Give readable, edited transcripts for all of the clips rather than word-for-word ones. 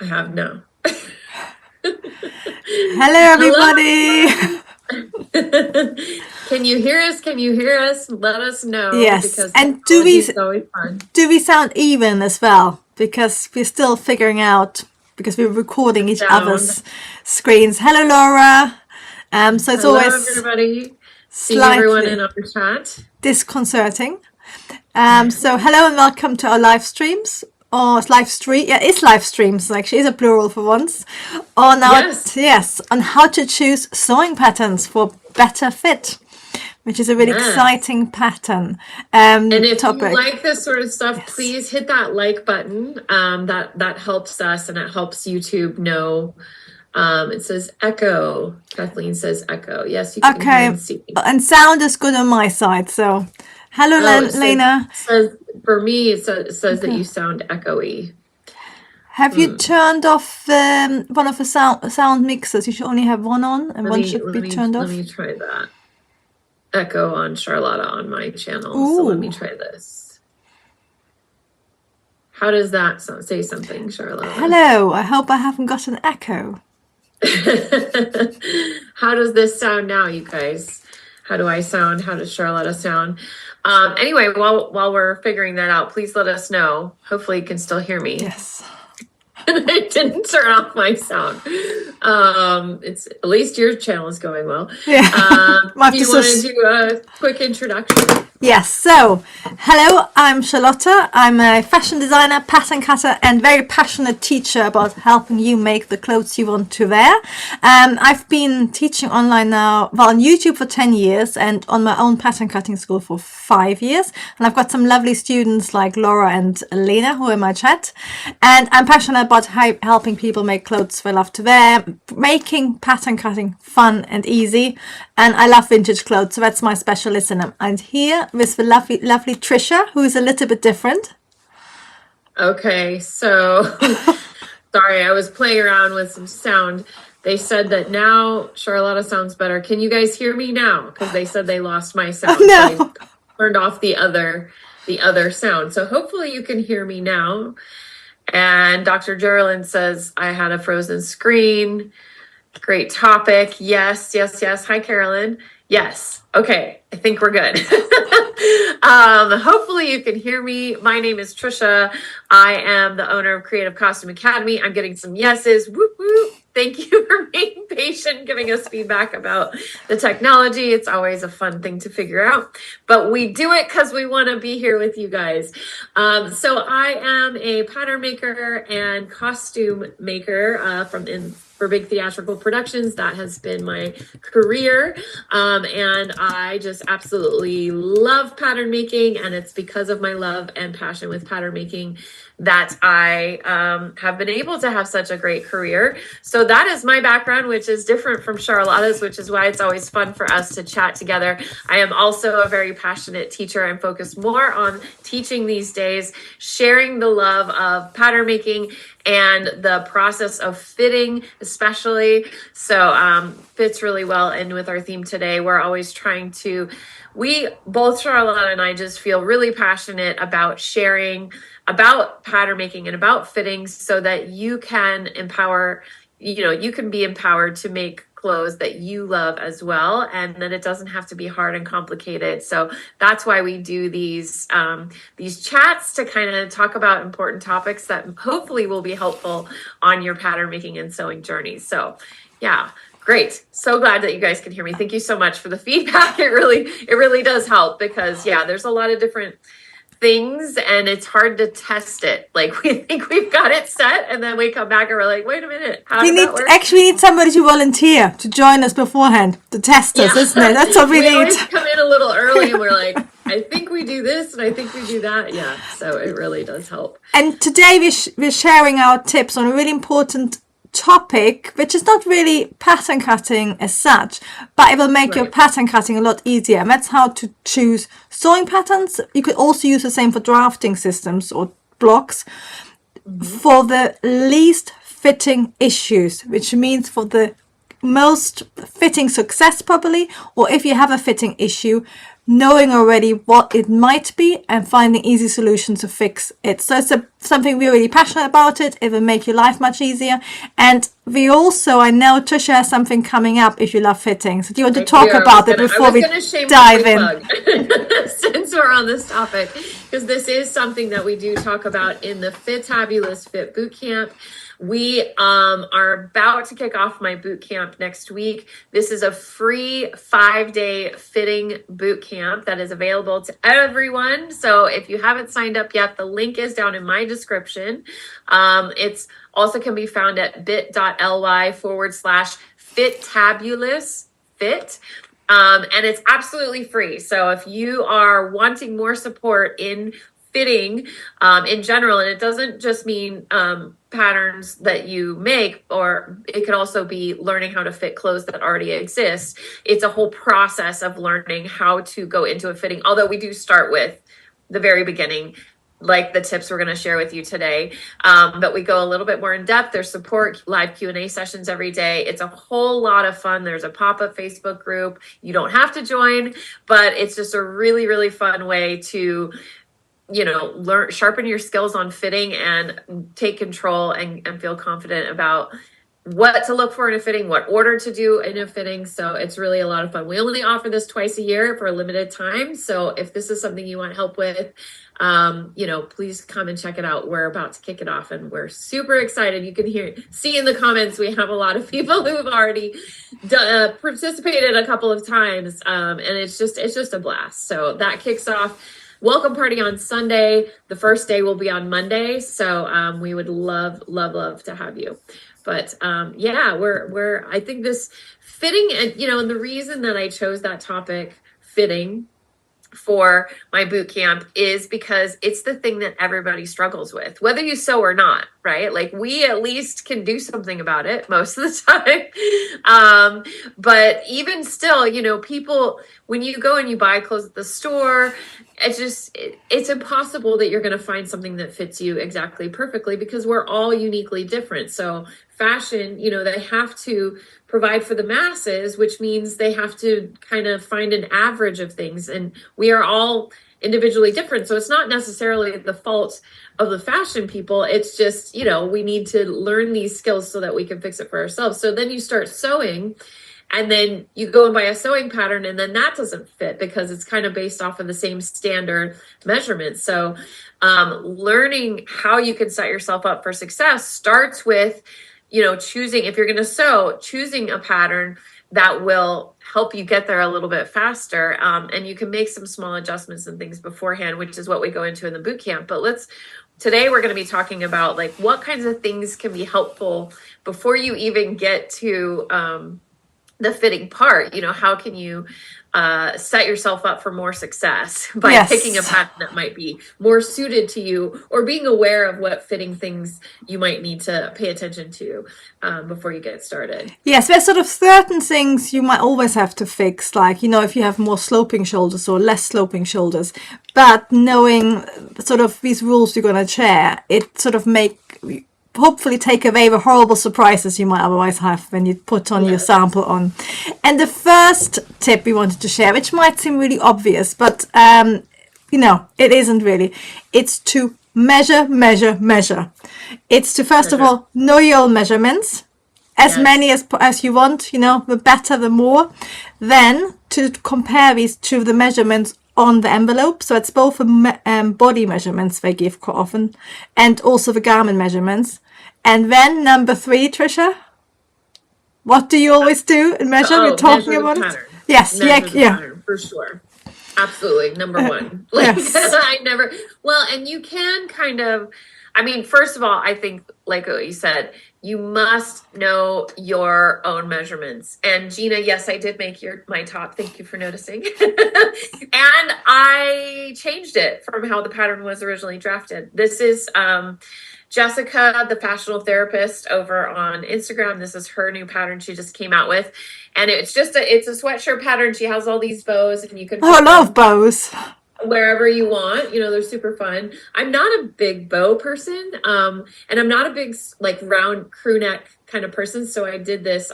I have no. Hello, everybody. Can you hear us? Can you hear us? Let us know Yes, because and technology is always fun. do we sound even as well? Because we're still figuring out because we're recording each Sound. other's screens. Hello, Laura. So it's Hello, always everybody. Seeing everyone in slightly our chat. disconcerting. So hello and welcome to our live streams. Or live stream, yeah, it's live streams. Actually, it's a plural for once. On our Yes. yes, on how to choose sewing patterns for better fit, which is a really Yes. exciting pattern And if you topic. like this sort of stuff, Yes. please hit that like button. That helps us and it helps YouTube know. It says echo. Kathleen says echo. Yes, you can hear Okay, and see. and sound is good on my side. So, hello, Lena. Says for me, it says that you sound echoey. Have you turned off one of the sound mixers? You should only have one on, and one should be turned off. Let me try that. Echo on Charlotta on my channel. Ooh. So let me try this. How does that sound? Say something, Charlotta. Hello. I hope I haven't got an echo. How does this sound now, you guys? How do I sound? How does Charlotta sound? Anyway, while we're figuring that out, please let us know. Hopefully you can still hear me. Yes. I didn't turn off my sound. It's at least your channel is going well. Yeah. Do you want to do a quick introduction? Yes, so hello, I'm Charlotta. I'm a fashion designer, pattern cutter, and very passionate teacher about helping you make the clothes you want to wear. I've been teaching online now, well, on YouTube for 10 years and on my own pattern cutting school for 5 years. And I've got some lovely students like Laura and Lena who are in my chat. And I'm passionate about helping people make clothes they love to wear, making pattern cutting fun and easy. And I love vintage clothes, so that's my specialism. And here with the lovely Trisha, who is a little bit different. Okay, so sorry, I was playing around with some sound. They said that now Charlotta sounds better. Can you guys hear me now? Because they said they lost my sound. Oh, no. So I turned off the other sound. So hopefully you can hear me now. And Dr. Geraldine says I had a frozen screen. Great topic. Yes. Hi, Carolyn. Yes. Okay. I think we're good. Hopefully you can hear me. My name is Trisha. I am the owner of Creative Costume Academy. I'm getting some yeses. Whoop, whoop. Thank you for being patient, giving us feedback about the technology. It's always a fun thing to figure out, but we do it because we want to be here with you guys. So I am a pattern maker and costume maker for big theatrical productions. That has been my career. And I just absolutely love pattern making. And it's because of my love and passion with pattern making that I have been able to have such a great career. So that is my background, which is different from Charlotta's, which is why it's always fun for us to chat together. I am also a very passionate teacher. I'm focused more on teaching these days, sharing the love of pattern making and the process of fitting, especially. So fits really well in with our theme today. We're always trying to, both Charlotte and I just feel really passionate about sharing about pattern making and about fitting so that you can you can be empowered to make clothes that you love as well, and that it doesn't have to be hard and complicated. So that's why we do these chats to kind of talk about important topics that hopefully will be helpful on your pattern making and sewing journey. So yeah, great. So glad that you guys can hear me. Thank you so much for the feedback. It really does help because yeah, there's a lot of different things and it's hard to test it. Like we think we've got it set and then we come back and we're like, wait a minute, how did that work? Actually need somebody to volunteer to join us beforehand to test us, isn't it? That's what we need. Always come in a little early and we're like, I think we do this and I think we do that. Yeah, so it really does help. And today we're sharing our tips on a really important topic, which is not really pattern cutting as such, but it will make your pattern cutting a lot easier. And that's how to choose sewing patterns. You could also use the same for drafting systems or blocks for the least fitting issues, which means for the most fitting success probably, or if you have a fitting issue, knowing already what it might be and finding easy solutions to fix it. So it's a something we're really passionate about it will make your life much easier. And we also, I know Trisha has something coming up if you love fitting. So do you want to talk about it before we dive in? Since we're on this topic, because this is something that we do talk about in the Fitabulous Fit Bootcamp. We are about to kick off my boot camp next week. This is a free 5-day fitting boot camp that is available to everyone. So if you haven't signed up yet, the link is down in my description. It's also can be found at bit.ly/fitabulous-fit. And it's absolutely free. So if you are wanting more support in fitting in general, and it doesn't just mean patterns that you make, or it could also be learning how to fit clothes that already exist. It's a whole process of learning how to go into a fitting, although we do start with the very beginning, like the tips we're going to share with you today. But we go a little bit more in depth. There's support, live Q&A sessions every day. It's a whole lot of fun. There's a pop-up Facebook group. You don't have to join, but it's just a really, really fun way to learn, sharpen your skills on fitting and take control and feel confident about what to look for in a fitting, what order to do in a fitting. So it's really a lot of fun. We only offer this twice a year for a limited time. So if this is something you want help with, please come and check it out. We're about to kick it off and we're super excited. You can see in the comments, we have a lot of people who have already participated a couple of times. And it's just a blast. So that kicks off. Welcome party on Sunday. The first day will be on Monday. So we would love to have you. But I think this fitting, and and the reason that I chose that topic, fitting, for my boot camp is because it's the thing that everybody struggles with, whether you sew or not, right? Like we at least can do something about it most of the time. But even still, people, when you go and you buy clothes at the store, it's impossible that you're going to find something that fits you exactly perfectly because we're all uniquely different. So fashion, they have to provide for the masses, which means they have to kind of find an average of things. And we are all individually different. So it's not necessarily the fault of the fashion people. It's just, we need to learn these skills so that we can fix it for ourselves. So then you start sewing and then you go and buy a sewing pattern and then that doesn't fit because it's kind of based off of the same standard measurements. So learning how you can set yourself up for success starts with choosing, if you're going to sew, choosing a pattern that will help you get there a little bit faster. And you can make some small adjustments and things beforehand, which is what we go into in the boot camp. But today we're going to be talking about like what kinds of things can be helpful before you even get to the fitting part. How can you set yourself up for more success by picking a pattern that might be more suited to you, or being aware of what fitting things you might need to pay attention to before you get started. Yes, there's sort of certain things you might always have to fix, like, if you have more sloping shoulders or less sloping shoulders. But knowing sort of these rules you're going to share, it sort of hopefully take away the horrible surprises you might otherwise have when you put on your sample on. And the first tip we wanted to share, which might seem really obvious, but it isn't really. It's to measure. It's to first of all know your own measurements, as many as you want. The better, the more. Then to compare these to the measurements on the envelope. So it's both the body measurements they give quite often and also the garment measurements. And then number 3, Trisha, what do you always do and measure? We're talking about it. Yes, pattern, for sure. Absolutely. Number 1. And you can kind of, first of all, I think like what you said, you must know your own measurements. And Gina, yes, I did make my top. Thank you for noticing. And I changed it from how the pattern was originally drafted. This is Jessica, the fashionable therapist over on Instagram. This is her new pattern she just came out with. And it's a sweatshirt pattern. She has all these bows and you can I love bows. Wherever you want, they're super fun. I'm not a big bow person. And I'm not a big like round crew neck kind of person. So I did this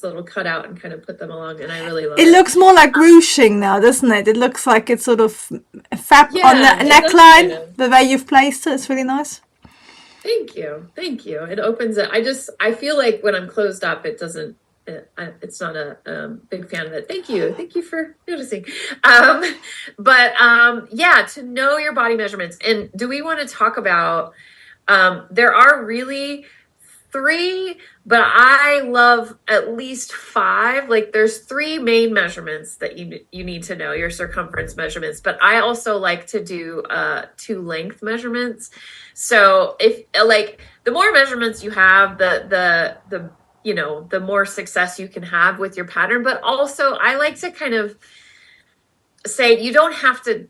little cutout and kind of put them along and I really love it. It looks more like ruching now, doesn't it? It looks like it's sort of fab on the neckline, the way you've placed it. It's really nice. Thank you. Thank you. It opens it. I feel like when I'm closed up, it doesn't, it's not a big fan of it. Thank you. Thank you for noticing. Um, but yeah, to know your body measurements. And do we want to talk about, there are really three, but I love at least five. Like there's three main measurements that you need to know, your circumference measurements, but I also like to do two length measurements. So if like the more measurements you have, the you know, the more success you can have with your pattern. But also I like to kind of say you don't have to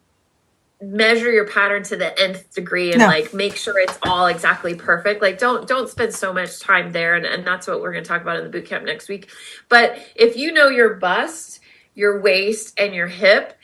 measure your pattern to the nth degree and like make sure it's all exactly perfect. Like don't spend so much time there. And that's what we're going to talk about in the boot camp next week. But if you know your bust, your waist, and your hip,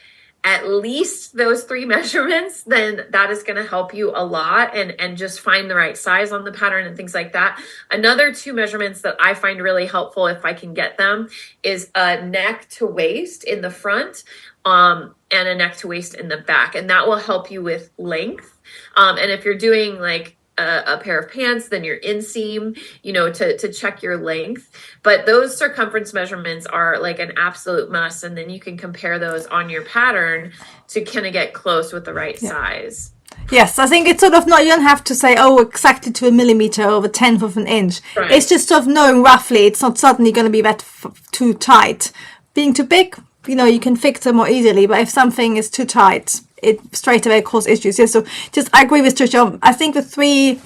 at least those three measurements, then that is going to help you a lot and just find the right size on the pattern and things like that. Another two measurements that I find really helpful if I can get them is a neck to waist in the front, and a neck to waist in the back. And that will help you with length. And if you're doing like a pair of pants, then your inseam, you know, to check your length. But those circumference measurements are like an absolute must. And then you can compare those on your pattern to kind of get close with the right size. Yes, I think it's sort of not, you don't have to say, oh, exactly to a millimeter or a tenth of an inch. Right. It's just sort of knowing roughly. It's not suddenly going to be that too tight. Being too big, you know, you can fix them more easily. But if something is too tight, it straight away causes issues. Yeah, so just, I agree with Trisha. I think the three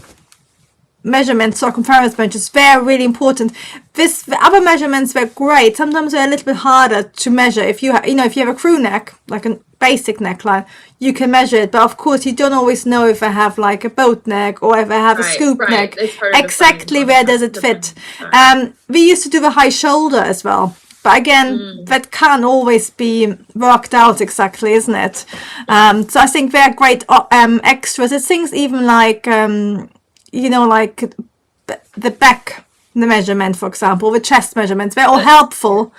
measurements, circumference measurements, very really important. The other measurements were great. Sometimes they're a little bit harder to measure. If you if you have a crew neck, like a basic neckline, you can measure it. But of course, you don't always know if I have like a boat neck or if I have a scoop neck. Exactly where does it fit? We used to do the high shoulder as well. But again, that can't always be worked out exactly, isn't it? So I think they're great extras. It's things even like, like the back, the measurement, for example, the chest measurements. They're all helpful,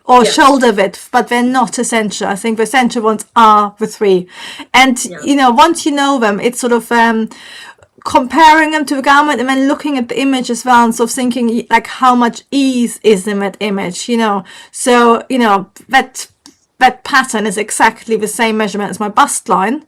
or shoulder width, but they're not essential. I think the essential ones are the three. And, once you know them, it's sort of comparing them to the garment and then looking at the image as well and sort of thinking like how much ease is in that image, so that pattern is exactly the same measurement as my bust line.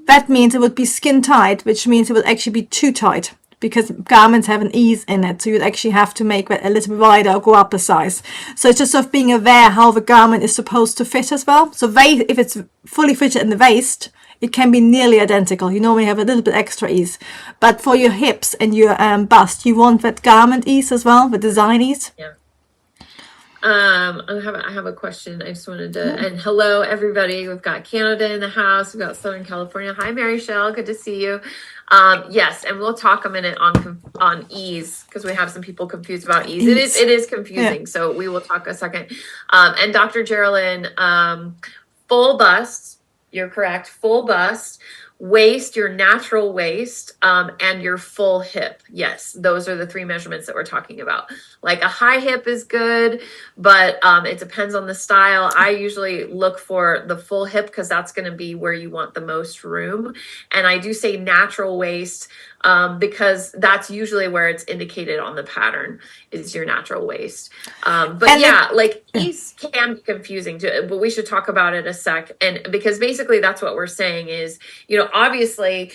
That means it would be skin tight, which means it would actually be too tight because garments have an ease in it, so you'd actually have to make that a little bit wider or go up a size. So it's just sort of being aware how the garment is supposed to fit as well. So if it's fully fitted in the waist, it can be nearly identical. You normally have a little bit extra ease. But for your hips and your bust, you want that garment ease as well, the design ease. Yeah. I have a question. I just wanted to, and hello, everybody. We've got Canada in the house. We've got Southern California. Hi, Mary Shell. Good to see you. Yes, and we'll talk a minute on ease because we have some people confused about ease. It is confusing. So we will talk a second. And Dr. Geraldine, full bust. You're correct. Full bust, waist, your natural waist, and your full hip. Yes, those are the three measurements that we're talking about. Like a high hip is good, but it depends on the style. I usually look for the full hip because that's going to be where you want the most room. And I do say natural waist because that's usually where it's indicated on the pattern is your natural waist. Ease can be confusing too, but we should talk about it a sec. And because basically that's what we're saying is, obviously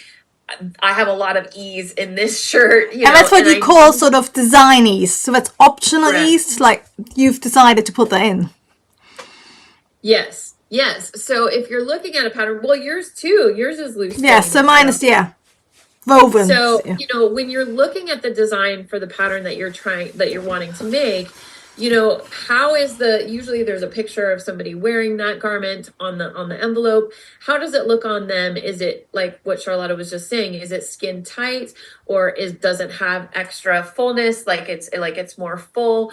I have a lot of ease in this shirt. And that's what you call sort of design ease. So that's optional ease, like you've decided to put that in. Yes. So if you're looking at a pattern, well, yours too. Yours is loose. Yeah, so mine is, woven. So, when you're looking at the design for the pattern that you're wanting to make, how is usually there's a picture of somebody wearing that garment on the envelope. How does it look on them? Is it like what Charlotta was just saying? Is it skin tight does it have extra fullness? Like it's more full.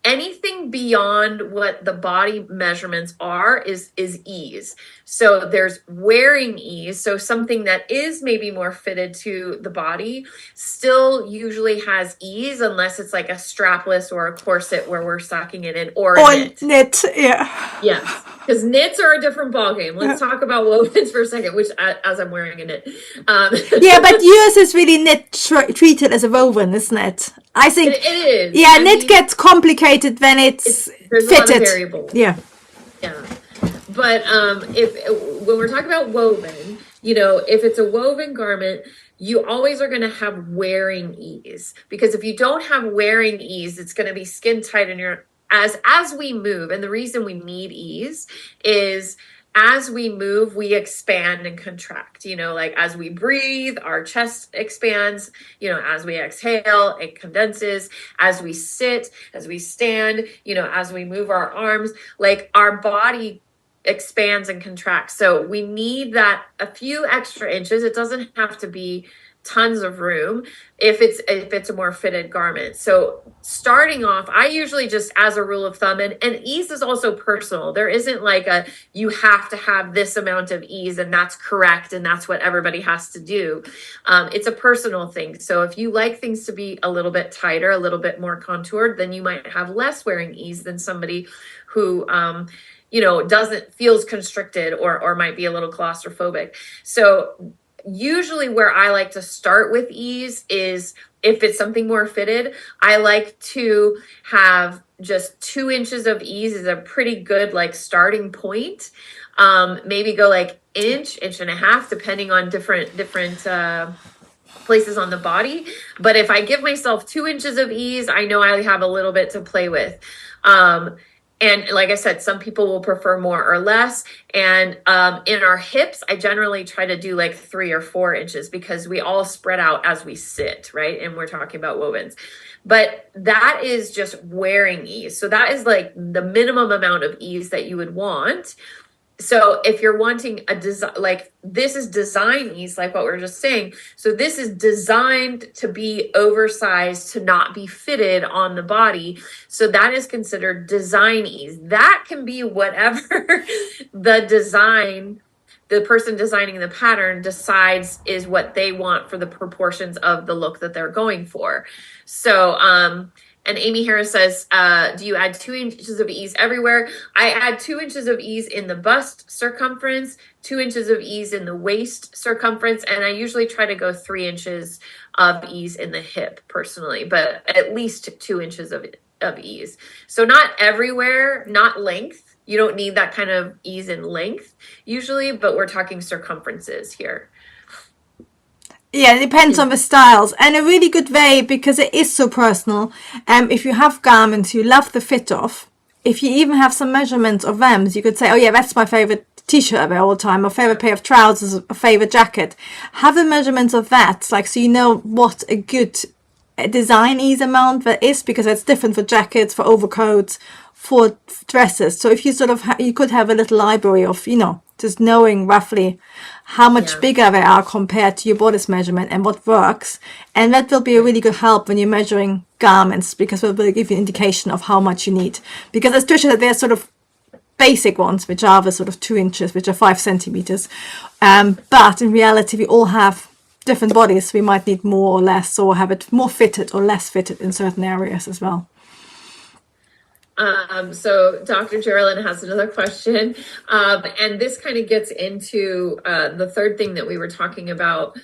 anything beyond what the body measurements are is ease. So there's wearing ease. So something that is maybe more fitted to the body still usually has ease, unless it's like a strapless or a corset where we're sucking it in, or a knit. Yeah. Yes, because knits are a different ballgame. Let's talk about wovens for a second, which as I'm wearing a knit. Yeah, but yours is really knit treated as a woven, isn't it? I think it is. Yeah, knit gets complicated when it's there's fitted. A lot of variables. Yeah. But when we're talking about woven, if it's a woven garment, you always are going to have wearing ease, because if you don't have wearing ease, it's going to be skin tight in your as we move. And the reason we need ease is as we move, we expand and contract, like as we breathe, our chest expands, as we exhale, it condenses, as we sit, as we stand, as we move our arms, like our body expands and contracts. So we need that a few extra inches. It doesn't have to be tons of room if it's a more fitted garment. So starting off, I usually just, as a rule of thumb, and ease is also personal. There isn't like you have to have this amount of ease and that's correct and that's what everybody has to do. It's a personal thing. So if you like things to be a little bit tighter, a little bit more contoured, then you might have less wearing ease than somebody who feels constricted or might be a little claustrophobic. So usually where I like to start with ease is if it's something more fitted, I like to have just 2 inches of ease is a pretty good like starting point. Maybe go like inch and a half, depending on different places on the body. But if I give myself 2 inches of ease, I know I have a little bit to play with. And like I said, some people will prefer more or less. And in our hips, I generally try to do like 3 or 4 inches, because we all spread out as we sit, right? And we're talking about wovens. But that is just wearing ease. So that is like the minimum amount of ease that you would want. So if you're wanting a design, like this is design ease, like what we're just saying. So this is designed to be oversized, to not be fitted on the body. So that is considered design ease. That can be whatever the person designing the pattern decides is what they want for the proportions of the look that they're going for. So, and Amy Harris says, do you add 2 inches of ease everywhere? I add 2 inches of ease in the bust circumference, 2 inches of ease in the waist circumference, and I usually try to go 3 inches of ease in the hip personally, but at least 2 inches of ease. So not everywhere, not length. You don't need that kind of ease in length usually, but we're talking circumferences here. Yeah, it depends on the styles, and a really good way, because it is so personal. If you have garments you love the fit of, if you even have some measurements of them, you could say, oh yeah, that's my favorite t-shirt I wear all the time, or favorite pair of trousers, a favorite jacket. Have the measurements of that, like, so you know what a good design ease amount that is, because it's different for jackets, for overcoats, for dresses. So if you sort of you could have a little library of, just knowing roughly how much bigger they are compared to your body's measurement and what works. And that will be a really good help when you're measuring garments, because it will give you an indication of how much you need. Because as Trisha said, there's sort of basic ones, which are the sort of 2 inches, which are 5 centimeters. But in reality, we all have different bodies. We might need more or less, or have it more fitted or less fitted in certain areas as well. So Dr. Geraldine has another question. And this kind of gets into the third thing that we were talking about,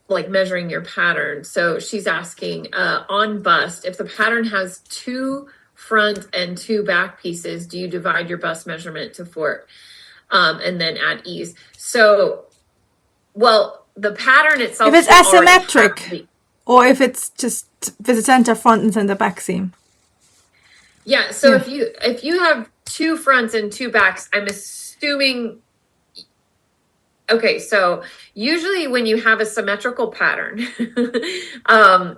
like measuring your pattern. So she's asking, on bust, if the pattern has 2 front and 2 back pieces, do you divide your bust measurement to 4 and then add ease? So, well, the pattern itself, if it's asymmetric, or if it's just with the center front and center back seam. Yeah, so if you have 2 fronts and 2 backs, I'm assuming. Okay, so usually when you have a symmetrical pattern,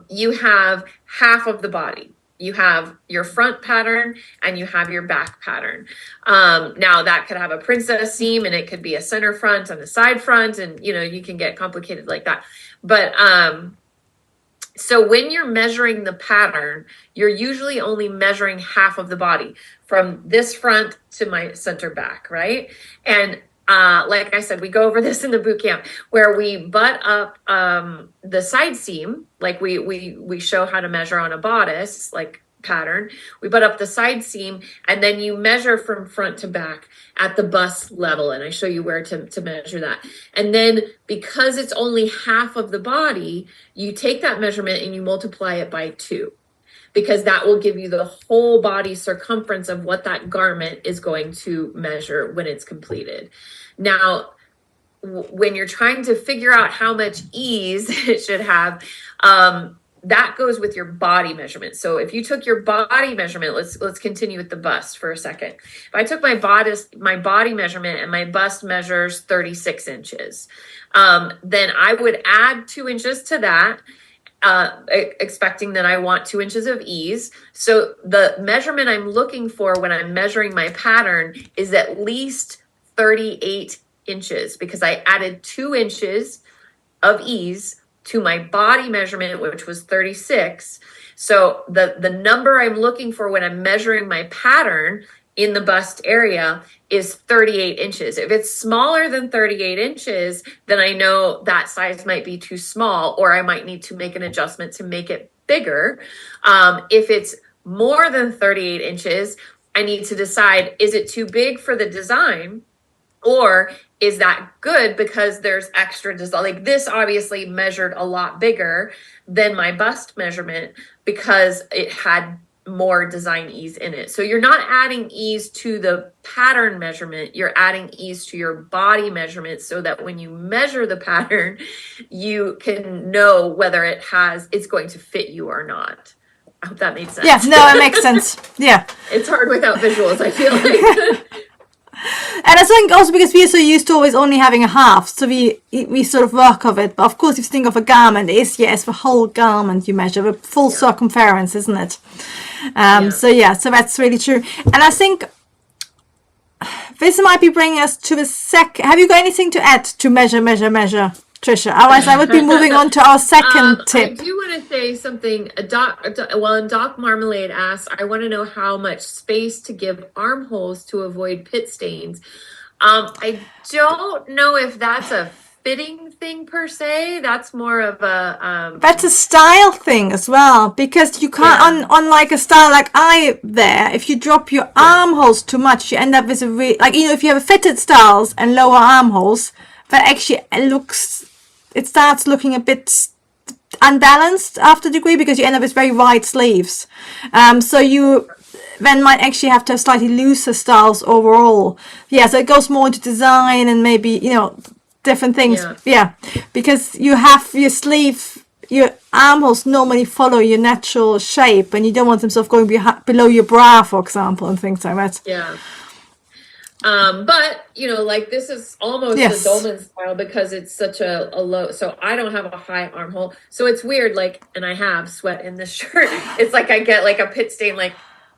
you have half of the body. You have your front pattern and you have your back pattern. Now that could have a princess seam, and it could be a center front and a side front, and you can get complicated like that. But So when you're measuring the pattern, you're usually only measuring half of the body from this front to my center back, right? And like I said, we go over this in the boot camp where we butt up the side seam, like we show how to measure on a bodice, like pattern. We butt up the side seam, and then you measure from front to back at the bust level, and I show you where to measure that. And then because it's only half of the body, you take that measurement and you multiply it by 2, because that will give you the whole body circumference of what that garment is going to measure when it's completed. Now, when you're trying to figure out how much ease it should have, that goes with your body measurement. So if you took your body measurement, let's continue with the bust for a second. If I took my body measurement, and my bust measures 36 inches, then I would add 2 inches to that, expecting that I want 2 inches of ease. So the measurement I'm looking for when I'm measuring my pattern is at least 38 inches, because I added 2 inches of ease to my body measurement, which was 36. So the number I'm looking for when I'm measuring my pattern in the bust area is 38 inches. If it's smaller than 38 inches, then I know that size might be too small, or I might need to make an adjustment to make it bigger. If it's more than 38 inches, I need to decide, is it too big for the design? Or is that good because there's extra design? Like this obviously measured a lot bigger than my bust measurement because it had more design ease in it. So you're not adding ease to the pattern measurement, you're adding ease to your body measurement, so that when you measure the pattern, you can know whether it's going to fit you or not. I hope that made sense. Yeah, no, it makes sense. Yeah. It's hard without visuals, I feel like. And I think also because we are so used to always only having a half, so we sort of work of it. But of course, if you think of a garment, it's the whole garment you measure, a full circumference, isn't it? So that's really true. And I think this might be bringing us to the second. Have you got anything to add to measure, Trisha? Otherwise, I would be moving on to our second tip. I do want to say something. Doc Marmalade asks, I want to know how much space to give armholes to avoid pit stains. I don't know if that's a fitting thing per se. That's more of a that's a style thing as well, because you can't on like a style like if you drop your armholes too much, you end up with if you have fitted styles and lower armholes, that actually it starts looking a bit unbalanced after a degree, because you end up with very wide sleeves. So you then might actually have to have slightly looser styles overall. Yeah, so it goes more into design and maybe, different things. Yeah, because you have your armholes normally follow your natural shape, and you don't want them sort of going below your bra, for example, and things like that. Yeah. But this is almost a dolman style because it's such a low, so I don't have a high armhole. So it's weird, and I have sweat in this shirt. It's like I get like a pit stain,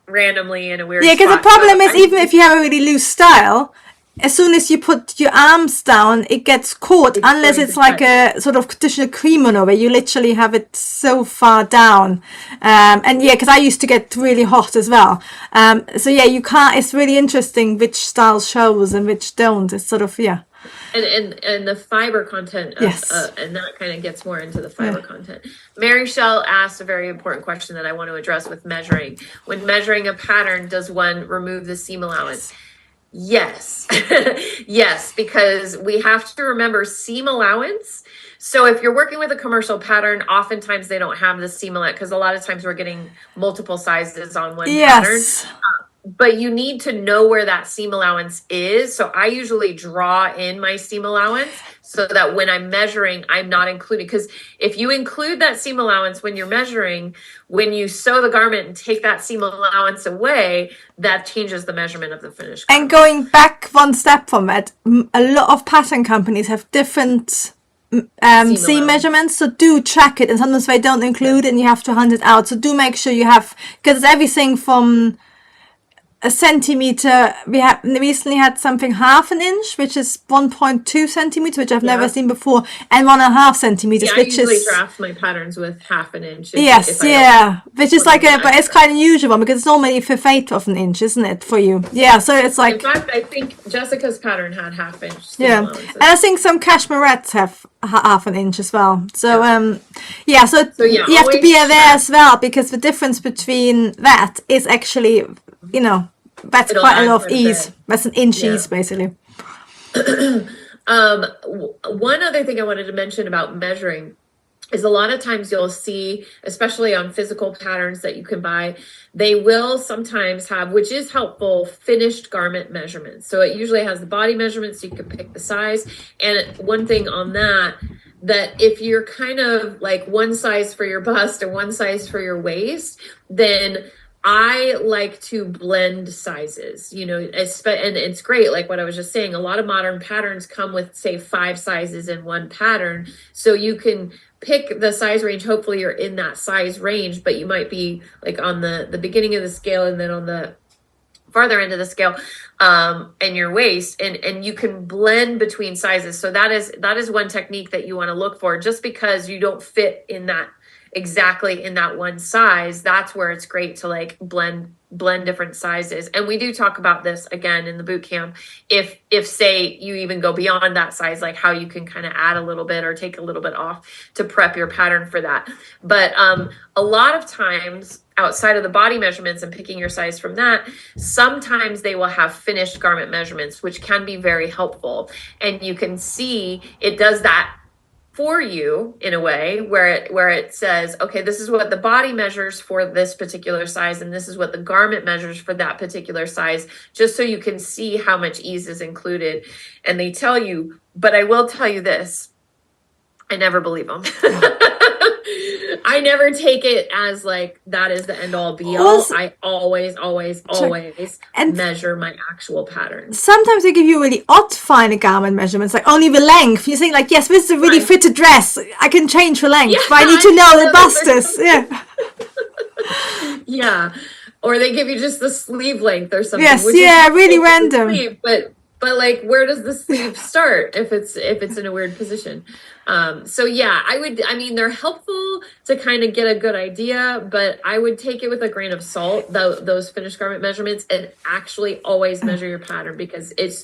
randomly in a weird spot. Because the problem is, even if you have a really loose style, as soon as you put your arms down, it gets caught, unless it's like a sort of traditional kimono where you literally have it so far down. Because I used to get really hot as well. You can't, it's really interesting which style shows and which don't. It's sort of, And the fiber content, and that kind of gets more into the fiber content. Mary Shell asked a very important question that I want to address with measuring. When measuring a pattern, does one remove the seam allowance? Yes. Yes, because we have to remember seam allowance. So if you're working with a commercial pattern, oftentimes they don't have the seam allowance, because a lot of times we're getting multiple sizes on one pattern. But you need to know where that seam allowance is. So I usually draw in my seam allowance so that when I'm measuring, I'm not including. Because if you include that seam allowance when you're measuring, when you sew the garment and take that seam allowance away, that changes the measurement of the finished garment. And going back one step from that, a lot of pattern companies have different seam measurements, so do track it. And sometimes they don't include it and you have to hunt it out. So do make sure you have, because it's everything from a centimeter. We have recently had something 1/2 inch, which is 1.2 centimeters, which I've never seen before, and 1.5 centimeters, Yeah, which I usually is draft my patterns with 1/2 inch. yes, yeah, which is like a, but it's quite an unusual one because it's normally 1/8 of an inch, isn't it, for you? Yeah, so it's like. In fact, I think Jessica's pattern had 1/2 inch. Yeah, and I think some cashmerettes have 1/2 inch as well. So yeah, so yeah, you have to be always aware as well, because the difference between that is actually, you know, that's It'll quite a add lot of quite a ease. bit. That's an inch ease basically. One other thing I wanted to mention about measuring is a lot of times you'll see, especially on physical patterns that you can buy, they will sometimes have, which is helpful, finished garment measurements. So it usually has the body measurements, so you can pick the size. And one thing on that if you're kind of like one size for your bust and one size for your waist, then I like to blend sizes, you know, and it's great. Like what I was just saying, a lot of modern patterns come with, say, 5 sizes in one pattern. So you can pick the size range. Hopefully you're in that size range, but you might be like on the beginning of the scale and then on the farther end of the scale, and your waist, and you can blend between sizes. So that is one technique that you want to look for. Just because you don't fit in that exactly in that one size, that's where it's great to like blend different sizes. And we do talk about this again in the boot camp. If say you even go beyond that size, like how you can kind of add a little bit or take a little bit off to prep your pattern for that. But a lot of times outside of the body measurements and picking your size from that, sometimes they will have finished garment measurements, which can be very helpful. And you can see it does that for you in a way where it says, okay, this is what the body measures for this particular size, and this is what the garment measures for that particular size, just so you can see how much ease is included. And they tell you, but I will tell you this, I never believe them. I never take it as like that is the end all be all. I always measure my actual patterns. Sometimes they give you really odd finer garment measurements, like only the length. You think like, yes, this is a really fitted dress. I can change the length, but I need to know the busters. Yeah. Or they give you just the sleeve length or something. Yes, which is really random. Sleeve, but like, where does the sleeve start if it's in a weird position? So yeah, they're helpful to kind of get a good idea, but I would take it with a grain of salt, those finished garment measurements, and actually always measure your pattern, because it's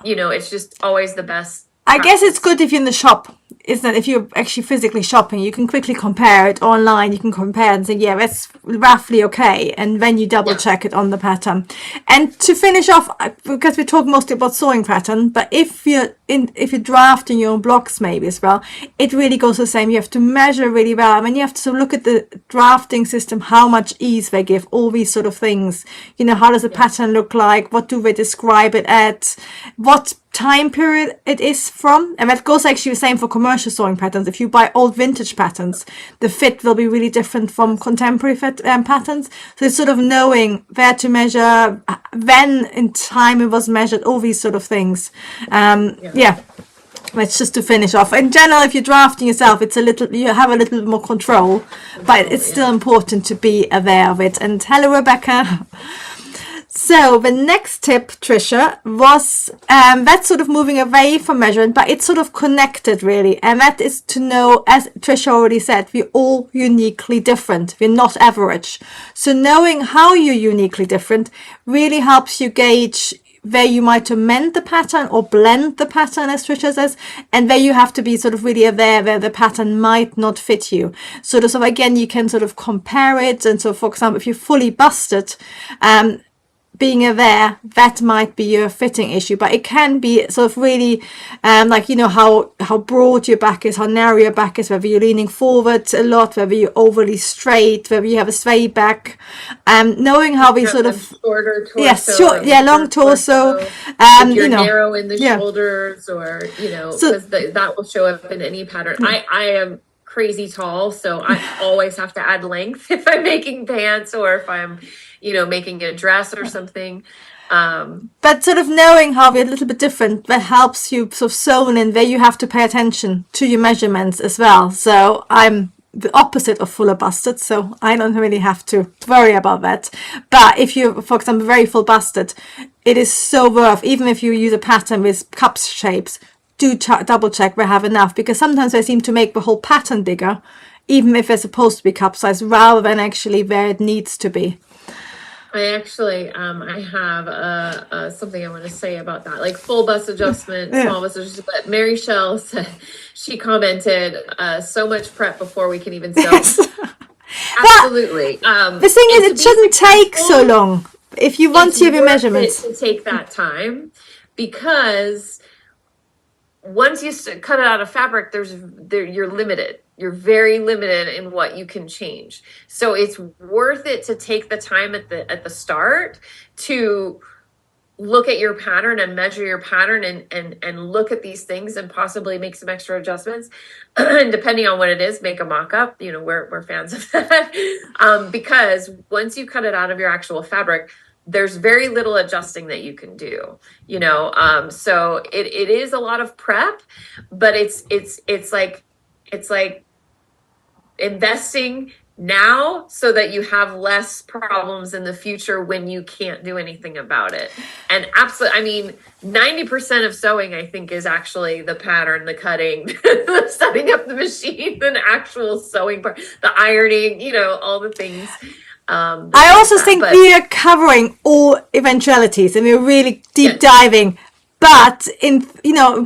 just always the best. I guess it's good if you're in the shop, isn't it? If you're actually physically shopping, you can quickly compare it online. You can compare and say, yeah, that's roughly okay. And then you double check it on the pattern. And to finish off, because we talk mostly about sewing pattern, but if you're drafting your own blocks maybe as well, it really goes the same. You have to measure really well. I mean, you have to look at the drafting system, how much ease they give, all these sort of things. You know, how does a pattern look like? What do they describe it at? What time period it is from? And that goes actually the same for commercial sewing patterns. If you buy old vintage patterns, the fit will be really different from contemporary fit, patterns. So it's sort of knowing where to measure, when in time it was measured, all these sort of things. That's just to finish off. In general, if you're drafting yourself, you have a little bit more control, but it's still important to be aware of it. And hello, Rebecca. So the next tip, Trisha, was that's sort of moving away from measurement, but it's sort of connected really. And that is to know, as Trisha already said, we're all uniquely different. We're not average. So knowing how you're uniquely different really helps you gauge where you might amend the pattern or blend the pattern, as Trisha says, and where you have to be sort of really aware where the pattern might not fit you. So again, you can sort of compare it. And so, for example, if you're fully busted, being aware that might be your fitting issue, but it can be sort of really how broad your back is, how narrow your back is, whether you're leaning forward a lot, whether you're overly straight, whether you have a sway back, knowing how we sort of shorter torso, long torso, if you're narrow in the shoulders, or because that will show up in any pattern. I am crazy tall, so I always have to add length if I'm making pants or if I'm making a dress or something. But sort of knowing how we're a little bit different, that helps you sort of zone in where you have to pay attention to your measurements as well. So the opposite of fuller busted, so I don't really have to worry about that. But if you, for example, very full busted, it is so worth, even if you use a pattern with cup shapes, do double check we have enough, because sometimes I seem to make the whole pattern bigger, even if they're supposed to be cup size, rather than actually where it needs to be. I actually, I have something I want to say about that, like full bust adjustment, small bust adjustment. But Mary Shell said, she commented, so much prep before we can even sew. Yes. Absolutely. The thing is, it shouldn't take so long if you want to have your measurements. To take that time, because once you cut it out of fabric, you're limited. You're very limited in what you can change. So it's worth it to take the time at the start to look at your pattern and measure your pattern and look at these things and possibly make some extra adjustments. And depending on what it is, make a mock-up. You know, we're fans of that. Because once you cut it out of your actual fabric, there's very little adjusting that you can do, you know. So it is a lot of prep, but it's like investing now so that you have less problems in the future when you can't do anything about it. And absolutely, I mean, 90% of sewing, I think, is actually the pattern, the cutting, setting up the machine, the actual sewing part, the ironing, you know, all the things. I also think we are covering all eventualities and we're really deep diving. But in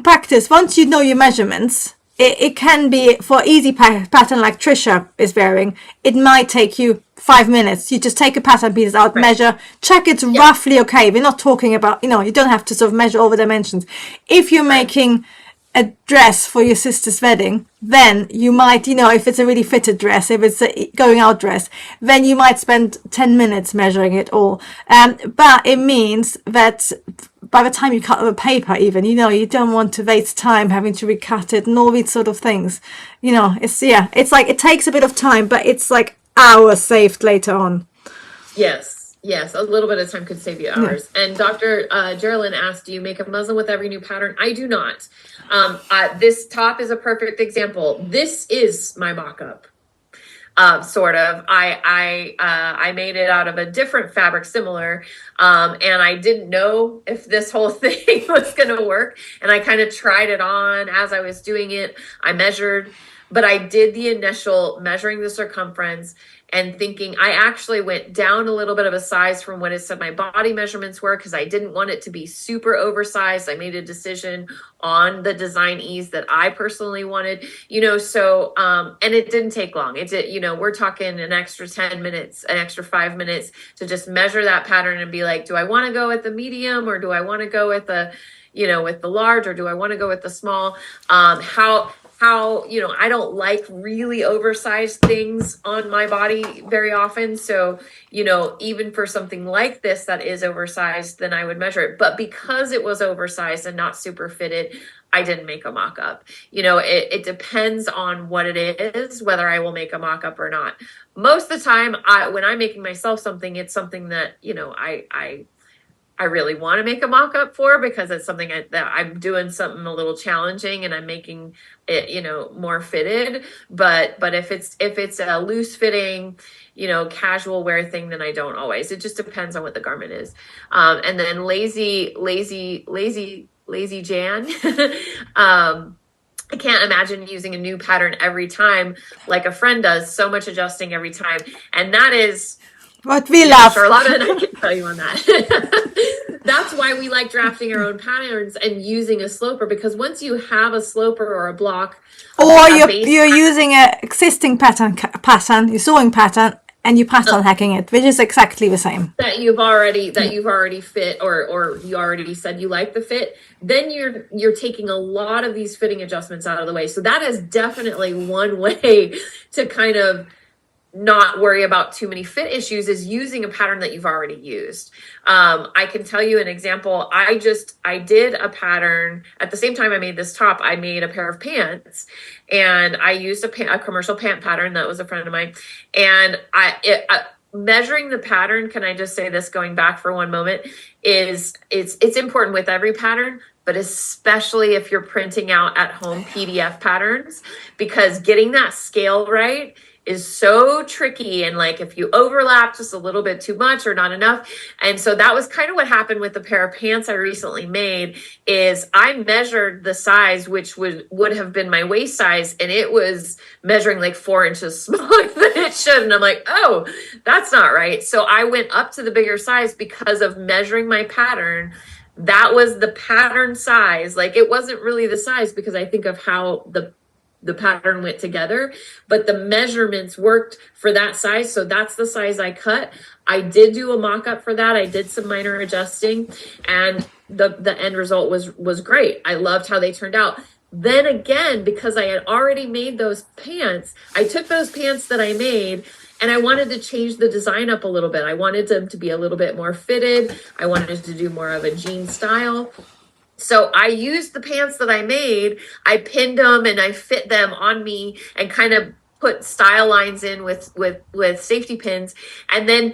practice, once you know your measurements, it can be, for easy pattern like Trisha is wearing, it might take you 5 minutes. You just take a pattern piece out, measure, check it's roughly okay. We're not talking about, you don't have to sort of measure all the dimensions. If you're making a dress for your sister's wedding, then you might, if it's a really fitted dress, if it's a going out dress, then you might spend 10 minutes measuring it all. But it means that by the time you cut the paper, even, you don't want to waste time having to recut it and all these sort of things. It's like, it takes a bit of time, but it's like hours saved later on. Yes, a little bit of time could save you hours. Yeah. And Dr. Geraldine asked, do you make a muslin with every new pattern? I do not. This top is a perfect example. This is my mock-up. Sort of. I made it out of a different fabric, similar, and I didn't know if this whole thing was going to work. And I kind of tried it on as I was doing it. I measured, but I did the initial measuring the circumference and thinking. I actually went down a little bit of a size from what it said my body measurements were, because I didn't want it to be super oversized. I made a decision on the design ease that I personally wanted, so, and it didn't take long. It did, we're talking an extra 10 minutes, an extra 5 minutes to just measure that pattern and be like, do I want to go with the medium, or do I want to go with the, with the large, or do I want to go with the small? How, I don't like really oversized things on my body very often. So, even for something like this that is oversized, then I would measure it. But because it was oversized and not super fitted, I didn't make a mock-up. It depends on what it is, whether I will make a mock-up or not. Most of the time, when I'm making myself something, it's something that, I really want to make a mock-up for, because it's something that I'm doing something a little challenging and I'm making it, more fitted. But if it's a loose fitting, casual wear thing, then I don't always. It just depends on what the garment is. And then lazy Jan. I can't imagine using a new pattern every time like a friend does, so much adjusting every time. And that is what we love. Charlotta and I can tell you on that. That's why we like drafting our own patterns and using a sloper, because once you have a sloper or a block, or you're using an existing pattern, your sewing pattern, and you pattern hacking it, which is exactly the same. That you've already fit, or you already said you like the fit, then you're taking a lot of these fitting adjustments out of the way. So that is definitely one way to kind of not worry about too many fit issues, is using a pattern that you've already used. I can tell you an example. I did a pattern at the same time I made this top. I made a pair of pants, and I used a commercial pant pattern that was a friend of mine. And measuring the pattern, can I just say this, going back for one moment, is it's important with every pattern, but especially if you're printing out at home PDF patterns, because getting that scale right is so tricky. And like if you overlap just a little bit too much or not enough. And so that was kind of what happened with the pair of pants I recently made. Is I measured the size, which would have been my waist size, and it was measuring like 4 inches smaller than it should. And I'm like, oh, that's not right. So I went up to the bigger size because of measuring my pattern. That was the pattern size. Like it wasn't really the size because I think of how the pattern went together, but the measurements worked for that size. So that's the size I cut. I did do a mock-up for that. I did some minor adjusting, and the end result was great. I loved how they turned out. Then again, because I had already made those pants, I took those pants that I made and I wanted to change the design up a little bit. I wanted them to be a little bit more fitted. I wanted to do more of a jean style. So I used the pants that I made, I pinned them and I fit them on me and kind of put style lines in with safety pins, and then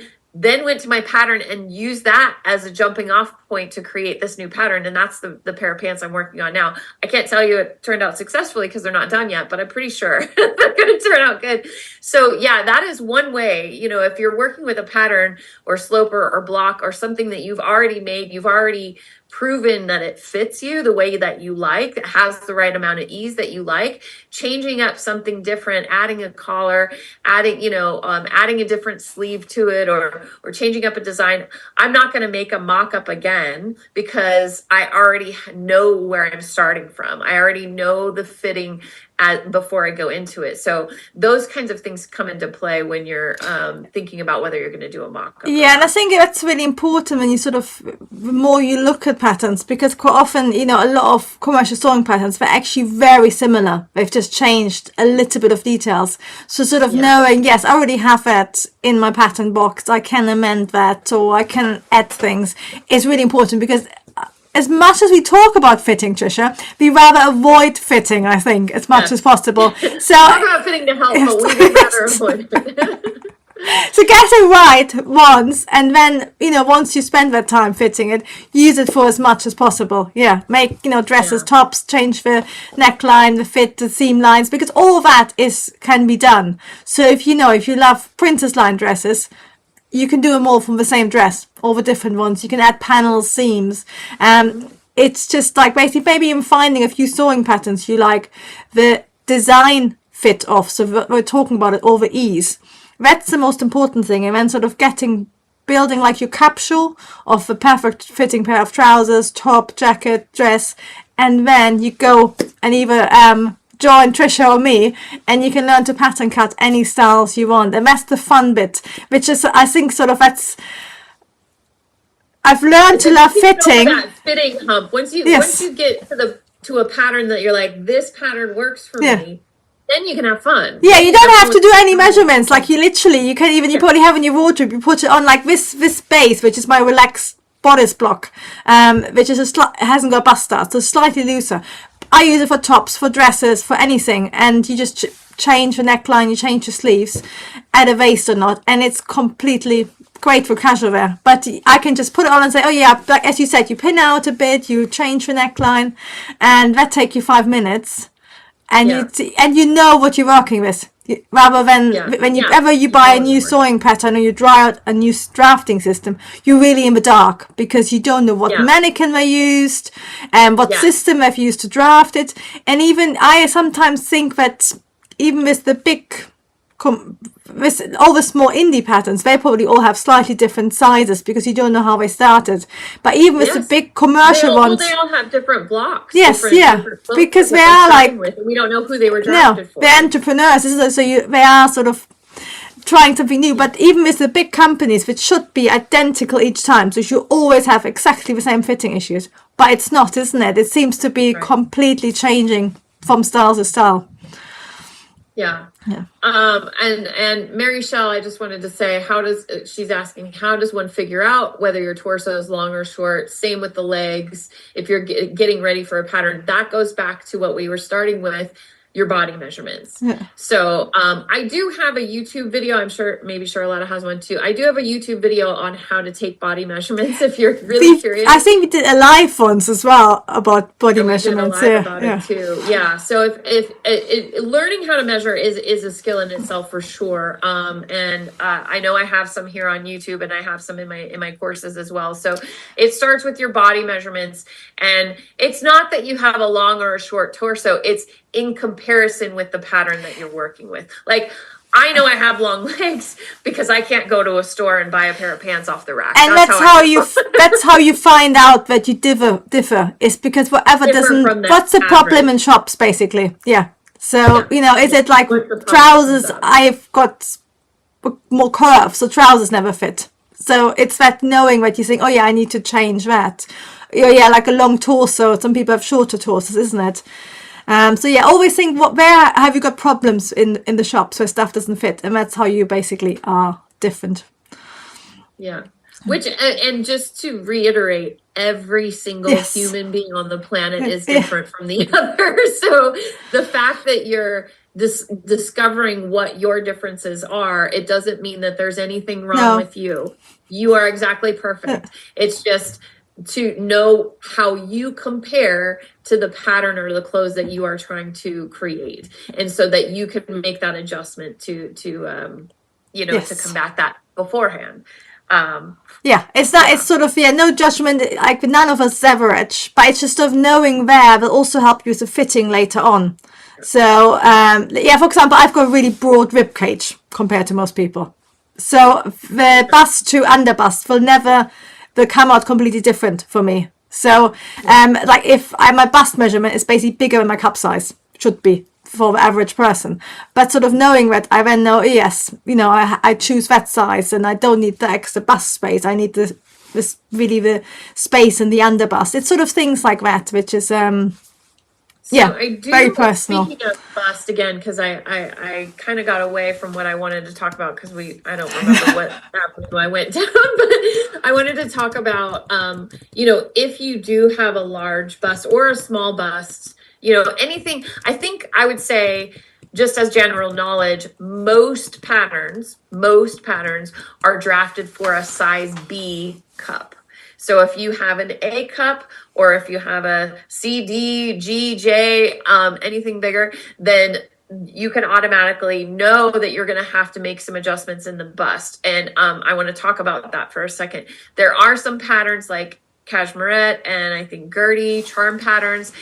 went to my pattern and used that as a jumping off point to create this new pattern. And that's the pair of pants I'm working on now. I can't tell you it turned out successfully because they're not done yet, but I'm pretty sure they're going to turn out good. So yeah, that is one way. You know, if you're working with a pattern or sloper or block or something that you've already made, you've already proven that it fits you the way that you like, that has the right amount of ease that you like, changing up something different, adding a collar, adding a different sleeve to it, or changing up a design. I'm not going to make a mock-up again because I already know where I'm starting from. I already know the fitting before I go into it. So those kinds of things come into play when you're thinking about whether you're going to do a mock-up. Yeah, and I think that's really important when you the more you look at patterns, because quite often, a lot of commercial sewing patterns, they're actually very similar. They've just changed a little bit of details. So knowing, yes, I already have that in my pattern box, I can amend that or I can add things, is really important, because as much as we talk about fitting, Trisha, we rather avoid fitting, I think, as much as possible. So talk about fitting to help, but we would rather avoid it. So get it right once, and then, once you spend that time fitting it, use it for as much as possible. Yeah, make, dresses, tops, change the neckline, the fit, the seam lines, because all that can be done. So if you love princess line dresses, you can do them all from the same dress, all the different ones. You can add panels, seams. It's just like basically maybe even finding a few sewing patterns you like, the design fit off. So we're talking about it, all the ease. That's the most important thing. And then building like your capsule of the perfect fitting pair of trousers, top, jacket, dress. And then you go and either join Trisha or me, and you can learn to pattern cut any styles you want. And that's the fun bit, which is, I think, I've learned to love fitting. That fitting hump. Once you get to a pattern that you're like, this pattern works for me, then you can have fun. Yeah, you don't have to do any measurements. Like you can even, you probably have in your wardrobe, you put it on like this base, which is my relaxed bodice block, which is it hasn't got bust start, so slightly looser. I use it for tops, for dresses, for anything, and you just change the neckline, you change the sleeves, add a waist or not, and it's completely great for casual wear. But I can just put it on and say, oh yeah, like as you said, you pin out a bit, you change the neckline, and that take you 5 minutes, and you know what you're working with. Rather than whenever you buy a new sewing pattern or you try out a new drafting system, you're really in the dark because you don't know what mannequin they used and what system they've used to draft it. And even I sometimes think that even with the big, with all the small indie patterns, they probably all have slightly different sizes because you don't know how they started. But even with the big commercial ones, they all have different blocks. Yes, different because they are like, we don't know who they were drafted for. They're entrepreneurs, they are trying something new. But even with the big companies, which should be identical each time, so you always have exactly the same fitting issues. But it's not, isn't it? It seems to be completely changing from style to style. Yeah. And Mary Shell, I just wanted to say, she's asking, how does one figure out whether your torso is long or short? Same with the legs. If you're getting ready for a pattern, that goes back to what we were starting with. your body measurements. Yeah. So I do have a YouTube video. I'm sure maybe Charlotta has one too. I do have a YouTube video on how to take body measurements if you're really curious. I think we did a live once as well about body And we did a measurements. live about it too. Yeah. So if learning how to measure is a skill in itself for sure. And I know I have some here on YouTube, and I have some in my courses as well. So it starts with your body measurements, and it's not that you have a long or a short torso. It's in comparison with the pattern that you're working with. Like, I know I have long legs because I can't go to a store and buy a pair of pants off the rack. And that's how you find out that you differ is because whatever doesn't. What's the problem in shops, basically? Yeah. So is it like trousers? I've got more curves, so trousers never fit. So it's that knowing that you think, oh yeah, I need to change that. Yeah, like a long torso. Some people have shorter torsos, isn't it? So yeah, always think where have you got problems in the shops where stuff doesn't fit, and that's how you basically are different. Yeah, which and just to reiterate, every single human being on the planet is different from the other. So the fact that you're discovering what your differences are, it doesn't mean that there's anything wrong with you. You are exactly perfect. It's just to know how you compare to the pattern or the clothes that you are trying to create, and so that you can make that adjustment to combat that beforehand. It's sort of no judgment, like none of us average, but it's just sort of knowing where will also help you with the fitting later on. So for example, I've got a really broad rib cage compared to most people, so the bust to under bust will come out completely different for me. So like if my bust measurement is basically bigger than my cup size should be for the average person, but sort of knowing that I then know, I choose that size and I don't need the extra bust space. I need the space in the under bust. It's sort of things like that, which is very personal. Speaking of bust again, because I kind of got away from what I wanted to talk about because I don't remember what happened when I went down, but I wanted to talk about if you do have a large bust or a small bust, anything. I think I would say, just as general knowledge, most patterns are drafted for a size B cup. So if you have an A cup, or if you have a C, D, G, J, anything bigger, then you can automatically know that you're going to have to make some adjustments in the bust. And I want to talk about that for a second. There are some patterns like cashmerette and I think Gertie, charm patterns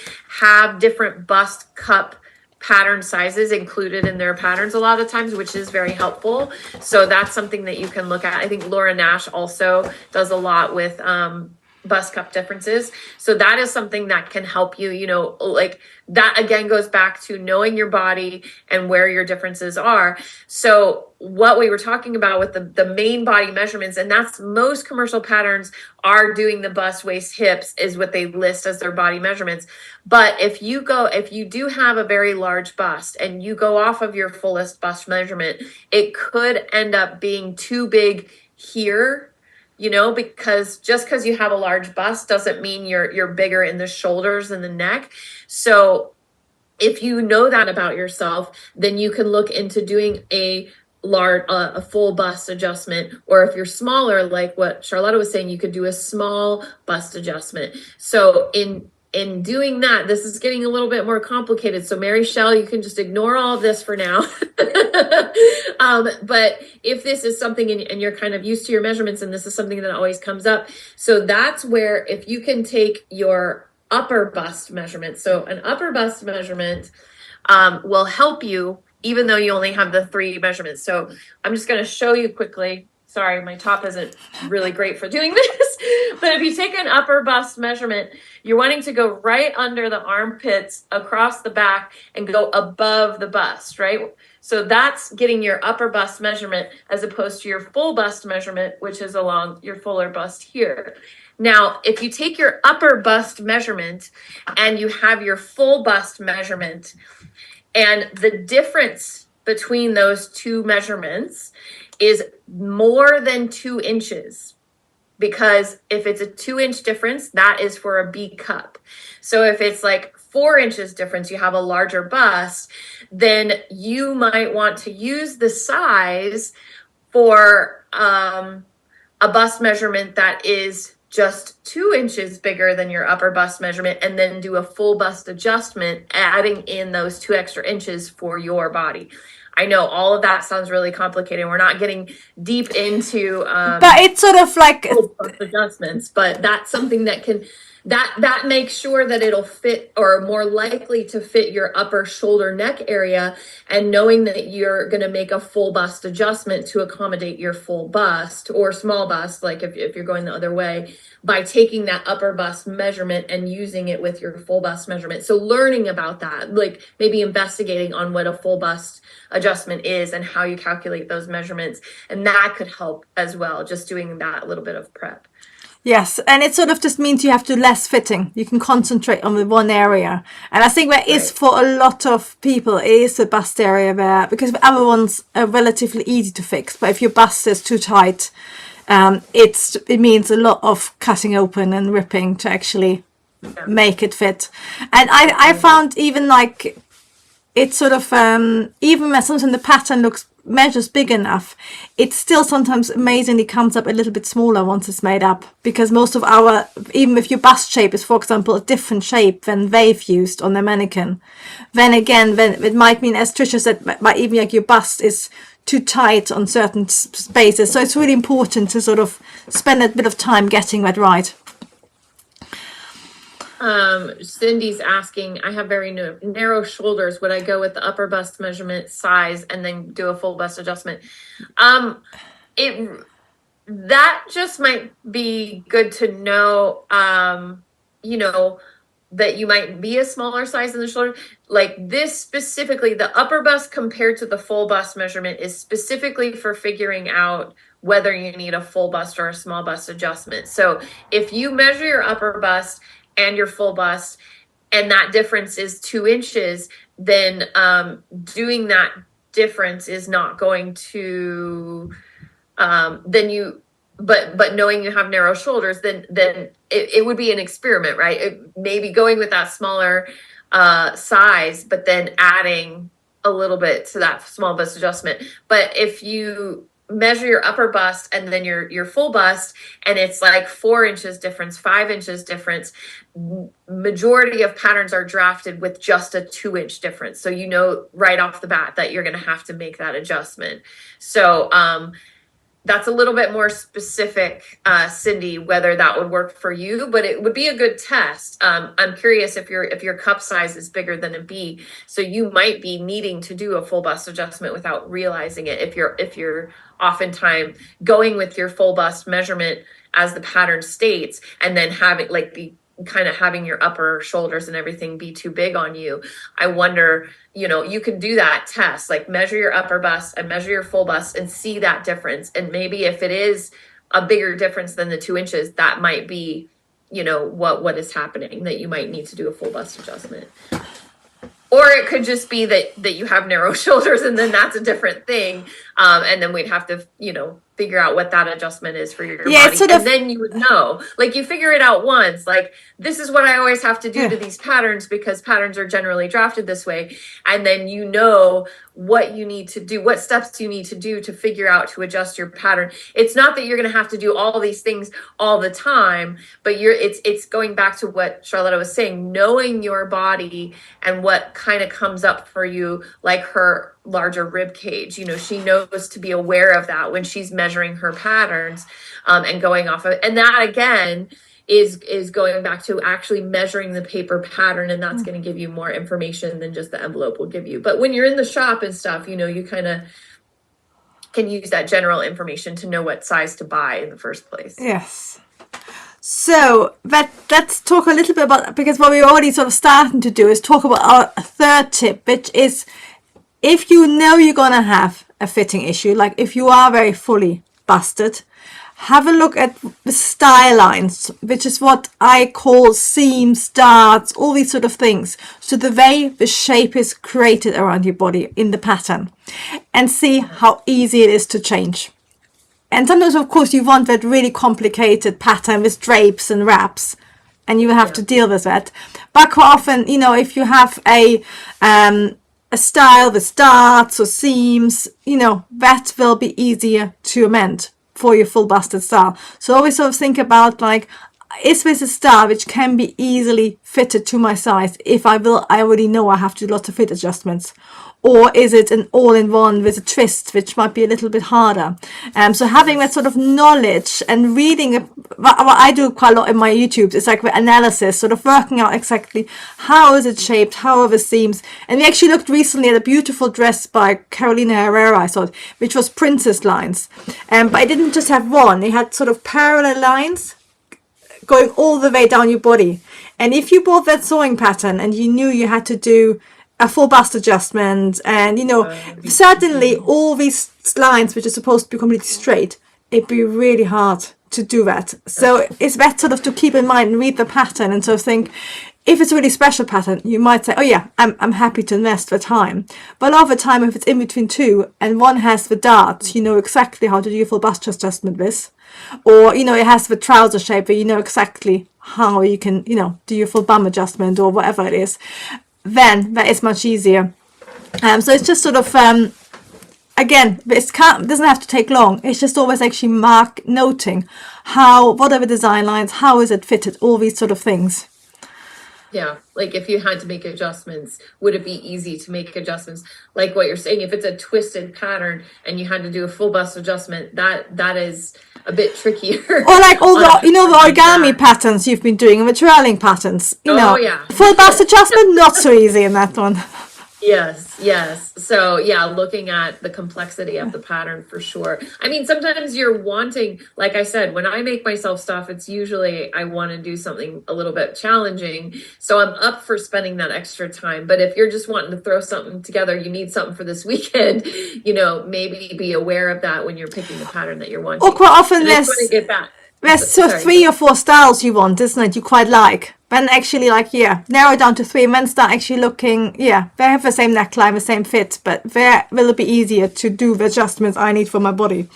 have different bust cup pattern sizes included in their patterns a lot of times, which is very helpful. So that's something that you can look at. I think Laura Nash also does a lot with bust cup differences. So that is something that can help you, like that again goes back to knowing your body and where your differences are. So what we were talking about with the main body measurements, and that's most commercial patterns are doing the bust, waist, hips is what they list as their body measurements. But if you do have a very large bust and you go off of your fullest bust measurement, it could end up being too big here, because just because you have a large bust doesn't mean you're bigger in the shoulders and the neck. So if you know that about yourself, then you can look into doing a full bust adjustment, or if you're smaller, like what Charlotta was saying, you could do a small bust adjustment. So in doing that, this is getting a little bit more complicated. So Mary Shell, you can just ignore all of this for now. But if this is something and you're kind of used to your measurements, and this is something that always comes up, so that's where if you can take your upper bust measurement, so an upper bust measurement will help you even though you only have the 3 measurements. So I'm just going to show you quickly. Sorry, my top isn't really great for doing this. But if you take an upper bust measurement, you're wanting to go right under the armpits, across the back, and go above the bust, right? So that's getting your upper bust measurement as opposed to your full bust measurement, which is along your fuller bust here. Now, if you take your upper bust measurement and you have your full bust measurement, and the difference between those 2 measurements is more than 2 inches, because if it's a 2-inch difference, that is for a B cup. So if it's like 4 inches difference, you have a larger bust, then you might want to use the size for a bust measurement that is just 2 inches bigger than your upper bust measurement, and then do a full bust adjustment, adding in those 2 extra inches for your body. I know all of that sounds really complicated. We're not getting deep into but it's sort of like full bust adjustments, but that's something that can that makes sure that it'll fit, or more likely to fit, your upper shoulder neck area, and knowing that you're going to make a full bust adjustment to accommodate your full bust or small bust, like if you're going the other way, by taking that upper bust measurement and using it with your full bust measurement. So learning about that, like maybe investigating on what a full bust adjustment is and how you calculate those measurements, and that could help as well, just doing that little bit of prep. yes, and it sort of just means you have to less fitting. You can concentrate on the one area. And I think that is for a lot of people, it is the bust area there, because the other ones are relatively easy to fix. But if your bust is too tight, it means a lot of cutting open and ripping to actually make it fit. And I found even like it's sort of even when sometimes the pattern measures big enough, it still sometimes amazingly comes up a little bit smaller once it's made up, because most of our, even if your bust shape is, for example, a different shape than they've used on their mannequin, then again, then it might mean, as Trisha said, might even like your bust is too tight on certain spaces. So it's really important to sort of spend a bit of time getting that right. Cindy's asking, I have very narrow shoulders. Would I go with the upper bust measurement size and then do a full bust adjustment? That just might be good to know, that you might be a smaller size in the shoulder. Like this specifically, the upper bust compared to the full bust measurement is specifically for figuring out whether you need a full bust or a small bust adjustment. So if you measure your upper bust and your full bust, and that difference is 2 inches, then doing that difference is not going to, but knowing you have narrow shoulders, then it would be an experiment, right? Maybe going with that smaller size, but then adding a little bit to that small bust adjustment. But if you measure your upper bust and then your full bust, and it's like 4 inches difference, 5 inches difference, majority of patterns are drafted with just a 2-inch difference. So you know right off the bat that you're going to have to make that adjustment. So that's a little bit more specific, Cindy, whether that would work for you, but it would be a good test. I'm curious if your cup size is bigger than a B, so you might be needing to do a full bust adjustment without realizing it. If you're oftentimes going with your full bust measurement as the pattern states, and then having having your upper shoulders and everything be too big on you, I wonder, you can do that test, like measure your upper bust and measure your full bust and see that difference. And maybe if it is a bigger difference than the 2 inches, that might be, what is happening, that you might need to do a full bust adjustment. Or it could just be that you have narrow shoulders, and then that's a different thing. And then we'd have to, figure out what that adjustment is for your body. And then you would know, like, you figure it out once, like, this is what I always have to do to these patterns, because patterns are generally drafted this way. And then you know what you need to do, what steps you need to do to figure out to adjust your pattern. It's not that you're going to have to do all these things all the time, but it's going back to what Charlotta was saying, knowing your body and what kind of comes up for you, like her larger rib cage. She knows to be aware of that when she's measuring her patterns, and going off of it. And that again is going back to actually measuring the paper pattern, and that's going to give you more information than just the envelope will give you. But when you're in the shop and stuff, you kind of can use that general information to know what size to buy in the first place. Yes. So let's talk a little bit about, because what we're already sort of starting to do is talk about our third tip, which is, if you know you're going to have a fitting issue, like if you are very fully busted, have a look at the style lines, which is what I call seams, darts, all these sort of things. So the way the shape is created around your body in the pattern, and see how easy it is to change. And sometimes, of course, you want that really complicated pattern with drapes and wraps. and you have to deal with that. But quite often, you know, if you have a style with darts or seams, you know, that will be easier to amend for your full busted style. So always sort of think about like, is this a style which can be easily fitted to my size if I already know I have to do lots of fit adjustments? Or is it an all-in-one with a twist, which might be a little bit harder? So having that sort of knowledge and reading, what I do quite a lot in my YouTube, is like the analysis, sort of working out exactly how is it shaped, how are the seams. And we actually looked recently at a beautiful dress by Carolina Herrera, I thought, which was princess lines. But it didn't just have one, it had sort of parallel lines going all the way down your body. And if you bought that sewing pattern and you knew you had to do a full bust adjustment, and you know, certainly all these lines which are supposed to be completely straight, it'd be really hard to do that. So it's better sort of to keep in mind and read the pattern and sort of think, if it's a really special pattern, you might say, oh yeah, I'm happy to invest the time. But a lot of the time, if it's in between two and one has the darts, you know exactly how to do your full bust adjustment with. Or, you know, it has the trouser shape where you know exactly how you can, you know, do your full bum adjustment or whatever it is. Then that is much easier. So it's just sort of, again, it doesn't have to take long. It's just always actually noting what are the design lines, how is it fitted, all these sort of things. Yeah, like if you had to make adjustments, would it be easy to make adjustments? Like what you're saying, if it's a twisted pattern and you had to do a full bust adjustment, that is a bit trickier. Or like all the, you know, the origami patterns you've been doing, and the twirling patterns, you know. Yeah. Full bust adjustment, not so easy in that one. Yes. So yeah, looking at the complexity of the pattern for sure. I mean, sometimes you're wanting, like I said, when I make myself stuff, it's usually I want to do something a little bit challenging. So I'm up for spending that extra time. But if you're just wanting to throw something together, you need something for this weekend, you know, maybe be aware of that when you're picking the pattern that you're wanting. Or quite often there's so 3 or 4 styles you want, isn't it? You quite like. Then actually, like, narrow down to 3 and then start actually looking, they have the same neckline, the same fit, but there will it be easier to do the adjustments I need for my body.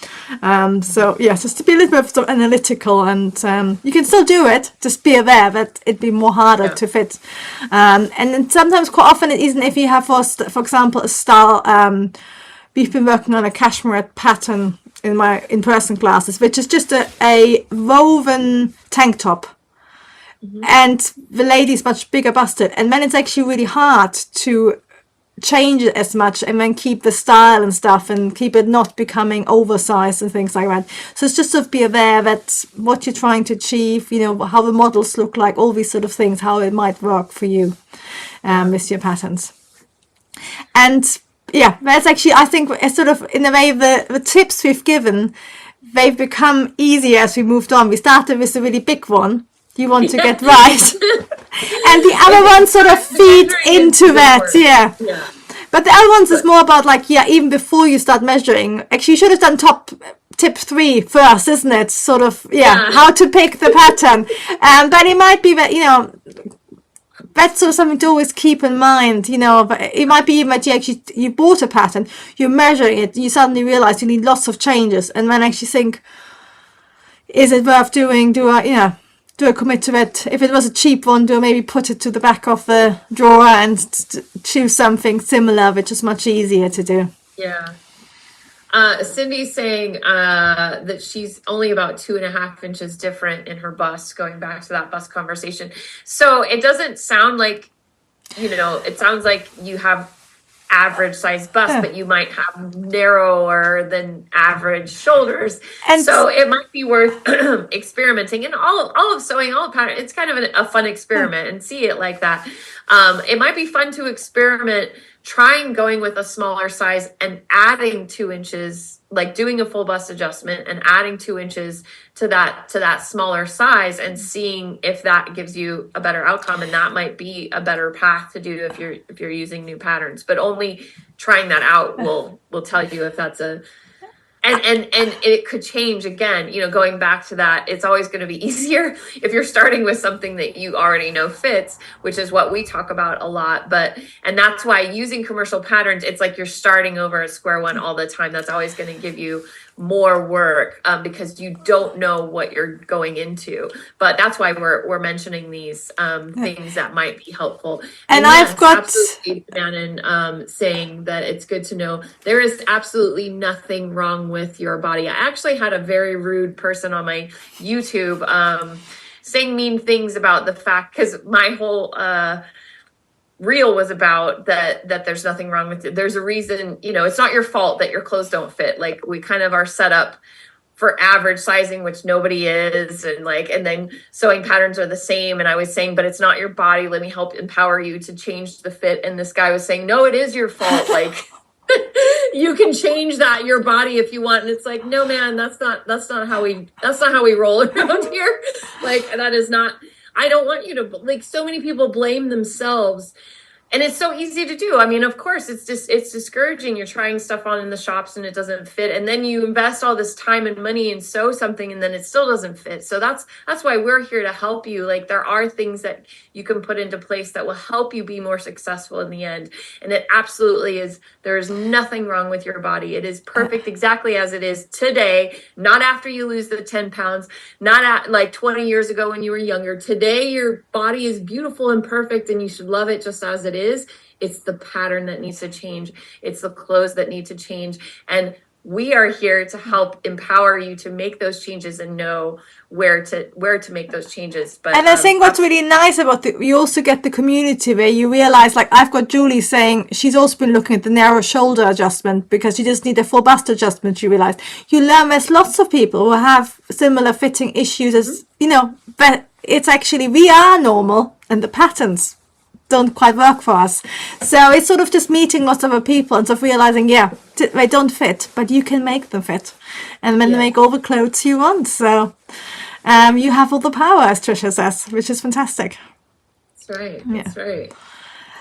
So, just to be a little bit sort of analytical, and you can still do it, just be aware that it'd be more harder to fit. And then sometimes, quite often, it isn't if you have, for example, a style, we've been working on a cashmere pattern in my in-person classes, which is just a woven tank top. Mm-hmm. And the lady's much bigger busted, and then it's actually really hard to change it as much and then keep the style and stuff and keep it not becoming oversized and things like that. So it's just sort of be aware that what you're trying to achieve, you know, how the models look like, all these sort of things, how it might work for you with your patterns. And that's actually, I think, it's sort of, in a way, the tips we've given, they've become easier as we moved on. We started with a really big one you want to get right. And the other ones sort of feed into that. Yeah. But the other ones is more about like, even before you start measuring, actually you should have done tip 3 first, isn't it? Sort of, how to pick the pattern. But it might be that, you know, that's sort of something to always keep in mind, you know. But it might be even that you bought a pattern, you're measuring it, you suddenly realize you need lots of changes, and then actually think, is it worth doing? Do I commit to it? If it was a cheap one, do I maybe put it to the back of the drawer and choose something similar, which is much easier to do? Yeah. Cindy's saying that she's only about 2.5 inches different in her bust, going back to that bust conversation. So it doesn't sound like, you know, it sounds like you have average size bust, but you might have narrower than average shoulders. And so it might be worth experimenting. And all of sewing, all of pattern, it's kind of a fun experiment, and see it like that. It might be fun to experiment trying going with a smaller size and adding 2 inches, like doing a full bust adjustment and adding 2 inches to that smaller size, and seeing if that gives you a better outcome. And that might be a better path to do if you're using new patterns. But only trying that out will tell you if that's and it could change again, you know, going back to that. It's always going to be easier if you're starting with something that you already know fits, which is what we talk about a lot. And that's why using commercial patterns, it's like you're starting over at square one all the time. That's always going to give you more work because you don't know what you're going into. But that's why we're mentioning these things that might be helpful. And yes, I've got absolutely, Shannon, saying that it's good to know there is absolutely nothing wrong with your body. I actually had a very rude person on my YouTube saying mean things about the fact, because my whole reel was about that there's nothing wrong with it. There's a reason, it's not your fault that your clothes don't fit. Like, we kind of are set up for average sizing, which nobody is, and then sewing patterns are the same. And I was saying, but it's not your body, let me help empower you to change the fit. And this guy was saying, no, it is your fault. Like, you can change your body if you want. And it's like, no, man, that's not how we roll around here. Like, that is not, I don't want you to, like, so many people blame themselves. And it's so easy to do. I mean, of course, it's discouraging. You're trying stuff on in the shops and it doesn't fit. And then you invest all this time and money and sew something and then it still doesn't fit. So that's why we're here to help you. Like, there are things that you can put into place that will help you be more successful in the end. And it absolutely is. There is nothing wrong with your body. It is perfect exactly as it is today, not after you lose the 10 pounds, not at like 20 years ago when you were younger. Today, your body is beautiful and perfect and you should love it just as it is. It's the pattern that needs to change. It's the clothes that need to change. And we are here to help empower you to make those changes and know where to make those changes. But I think what's really nice about you also get the community where you realize, like, I've got Julie saying she's also been looking at the narrow shoulder adjustment because you just need a full bust adjustment. She realized you learn there's lots of people who have similar fitting issues as but it's actually we are normal and the patterns don't quite work for us. So it's sort of just meeting lots of other people and sort of realizing, they don't fit, but you can make them fit. And then make all the clothes you want. So you have all the power, as Trisha says, which is fantastic. That's right. That's right.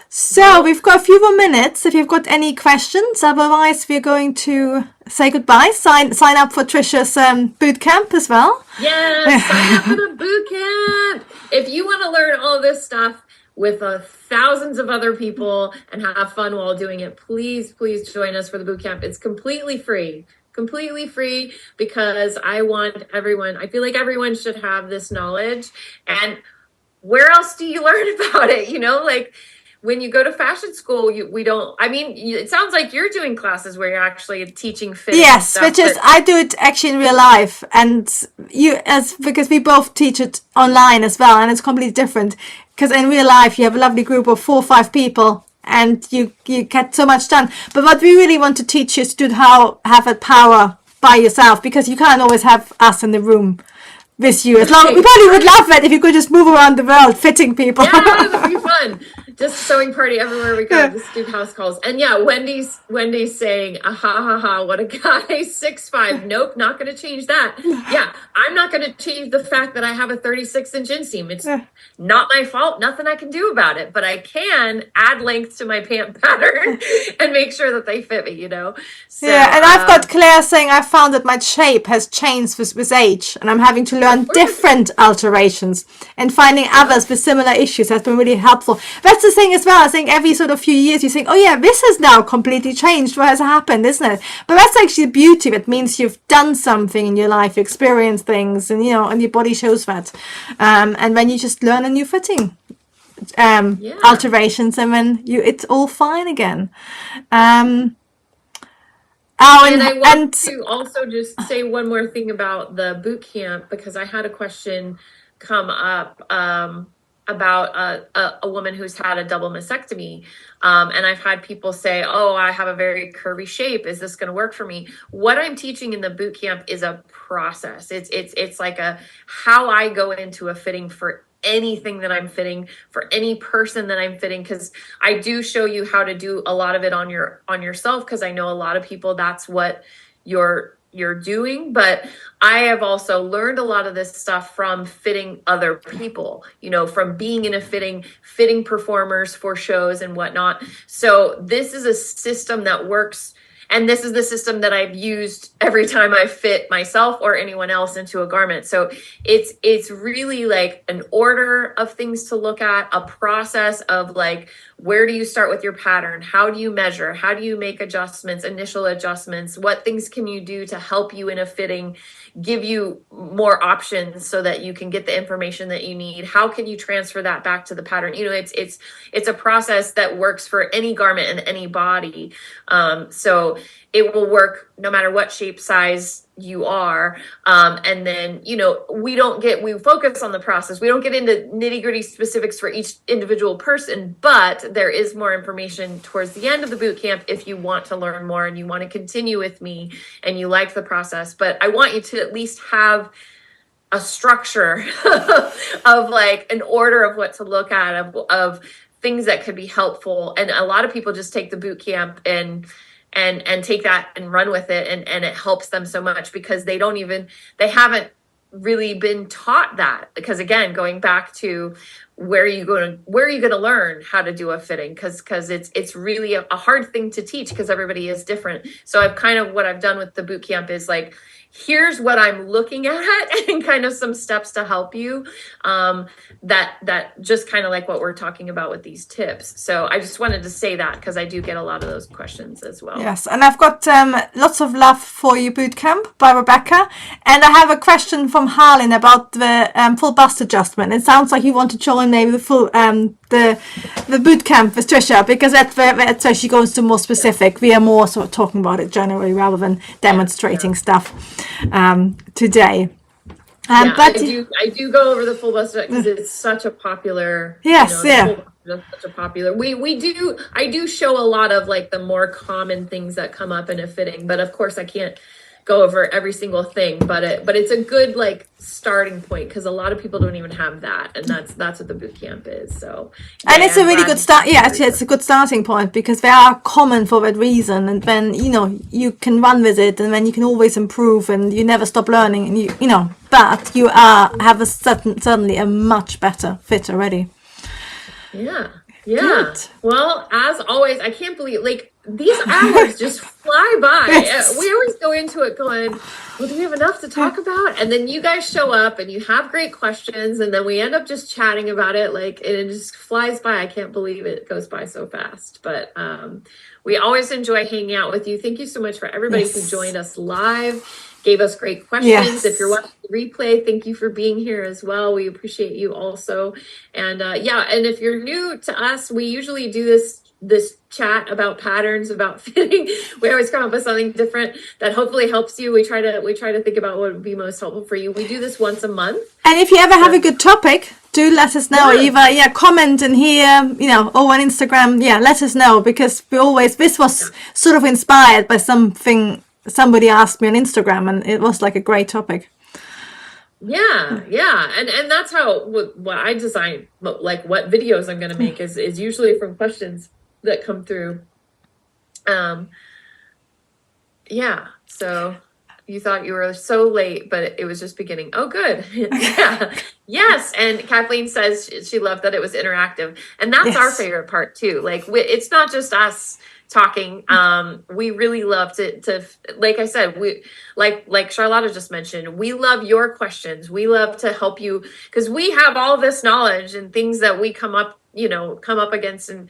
So we've got a few more minutes if you've got any questions. Otherwise, we're going to say goodbye. Sign up for Trisha's boot camp as well. Yes, sign up for the boot camp. If you want to learn all this stuff with thousands of other people and have fun while doing it, please join us for the boot camp. It's completely free because I feel like everyone should have this knowledge. And where else do you learn about it? Like, when you go to fashion school, it sounds like you're doing classes where you're actually teaching fit. Yes, I do it actually in real life, and because we both teach it online as well, and it's completely different. Because in real life, you have a lovely group of 4 or 5 people, and you get so much done. But what we really want to teach you is to have that power by yourself, because you can't always have us in the room with you. We probably would love it if you could just move around the world fitting people. Yeah, that would be fun. Just sewing party everywhere we go. Just do house calls. And Wendy's saying, what a guy, 6'5". Nope, not going to change that. Yeah, I'm not going to change the fact that I have a 36-inch inseam. It's not my fault. Nothing I can do about it. But I can add length to my pant pattern and make sure that they fit me, So, and I've got Claire saying I found that my shape has changed with age, and I'm having to learn different alterations, and finding others with similar issues has been really helpful. That's the thing as well. I think every sort of few years you think, oh yeah, this has now completely changed. What has happened, isn't it? But that's actually the beauty. It means you've done something in your life, you experienced things, and and your body shows that. And when you just learn a new fitting alterations, and then it's all fine again. And I want to also just say one more thing about the boot camp, because I had a question come up about a woman who's had a double mastectomy. And I've had people say, oh, I have a very curvy shape. Is this going to work for me? What I'm teaching in the boot camp is a process. It's like how I go into a fitting for anything that I'm fitting, for any person that I'm fitting, because I do show you how to do a lot of it on yourself, because I know a lot of people, that's what you're doing. But I have also learned a lot of this stuff from fitting other people, from being in a fitting performers for shows and whatnot. So this is a system that works. And this is the system that I've used every time I fit myself or anyone else into a garment. So it's really like an order of things to look at, a process of like where do you start with your pattern? How do you measure? How do you make adjustments, initial adjustments? What things can you do to help you in a fitting, give you more options so that you can get the information that you need? How can you transfer that back to the pattern? You know, it's a process that works for any garment and any body. So it will work no matter what shape, size you are. And then, you know, we focus on the process. We don't get into nitty gritty specifics for each individual person, but there is more information towards the end of the boot camp if you want to learn more and you want to continue with me and you like the process. But I want you to at least have a structure of like an order of what to look at, of things that could be helpful. And a lot of people just take the boot camp and take that and run with it. And it helps them so much because they haven't really been taught that. Because again, going back to where are you going to learn how to do a fitting? Because it's really a hard thing to teach because everybody is different. So what I've done with the boot camp is like, here's what I'm looking at and kind of some steps to help you, that just kind of like what we're talking about with these tips. So I just wanted to say that because I do get a lot of those questions as well. Yes, and I've got lots of love for you bootcamp by Rebecca, and I have a question from Harlan about the full bust adjustment. It sounds like you want to join maybe the full the boot camp with Trisha, because that's where she goes to more specific. We are more sort of talking about it generally rather than demonstrating stuff today. But I do go over the full bust because it's such a popular. Yes, such a popular. I do show a lot of like the more common things that come up in a fitting, but of course I can't go over every single thing, but it's a good like starting point because a lot of people don't even have that, and that's what the boot camp is. So and it's a really good start. Yeah, actually, it's a good starting point because they are common for that reason, and then you can run with it, and then you can always improve, and you never stop learning, and but you have certainly a much better fit already. Yeah. Good. Well, as always, I can't believe like these hours just fly by. Yes. We always go into it going, well, do we have enough to talk about? And then you guys show up and you have great questions, and then we end up just chatting about it, like, and it just flies by. I can't believe it goes by so fast. But we always enjoy hanging out with you. Thank you so much for everybody who joined us live, gave us great questions. Yes. If you're watching the replay, thank you for being here as well. We appreciate you also. And and if you're new to us, we usually do this chat about patterns, about fitting. We always come up with something different that hopefully helps you. We try to think about what would be most helpful for you. We do this once a month. And if you ever have a good topic, do let us know. Either comment in here, or on Instagram. Yeah, let us know, because this was sort of inspired by something somebody asked me on Instagram, and it was like a great topic. Yeah. And that's how what I design, like what videos I'm going to make is usually from questions that come through. So you thought you were so late, but it was just beginning. Oh, good. Yeah. Yes. And Kathleen says she loved that it was interactive, and that's our favorite part too. Like it's not just us talking. We really love to like I said, we like Charlotta just mentioned, we love your questions. We love to help you because we have all this knowledge and things that we come up against, and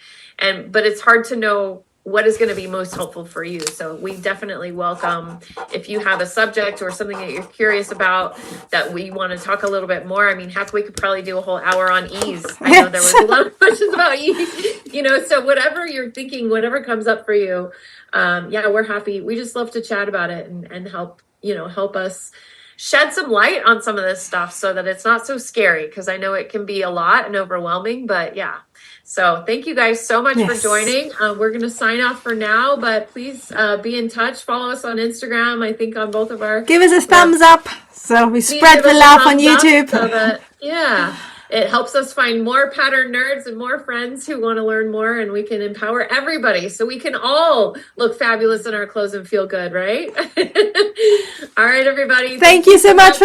but it's hard to know what is going to be most helpful for you. So we definitely welcome if you have a subject or something that you're curious about that we want to talk a little bit more. I mean, heck, we could probably do a whole hour on ease. I know there was a lot of questions about ease, so whatever you're thinking, whatever comes up for you, we're happy. We just love to chat about it and help us shed some light on some of this stuff so that it's not so scary, because I know it can be a lot and overwhelming, but yeah. So thank you guys so much for joining. We're going to sign off for now, but please be in touch. Follow us on Instagram. I think on both of our... Give us a thumbs up so we spread the love on YouTube. So that, it helps us find more pattern nerds and more friends who want to learn more, and we can empower everybody so we can all look fabulous in our clothes and feel good, right? All right, everybody. Thank you so much for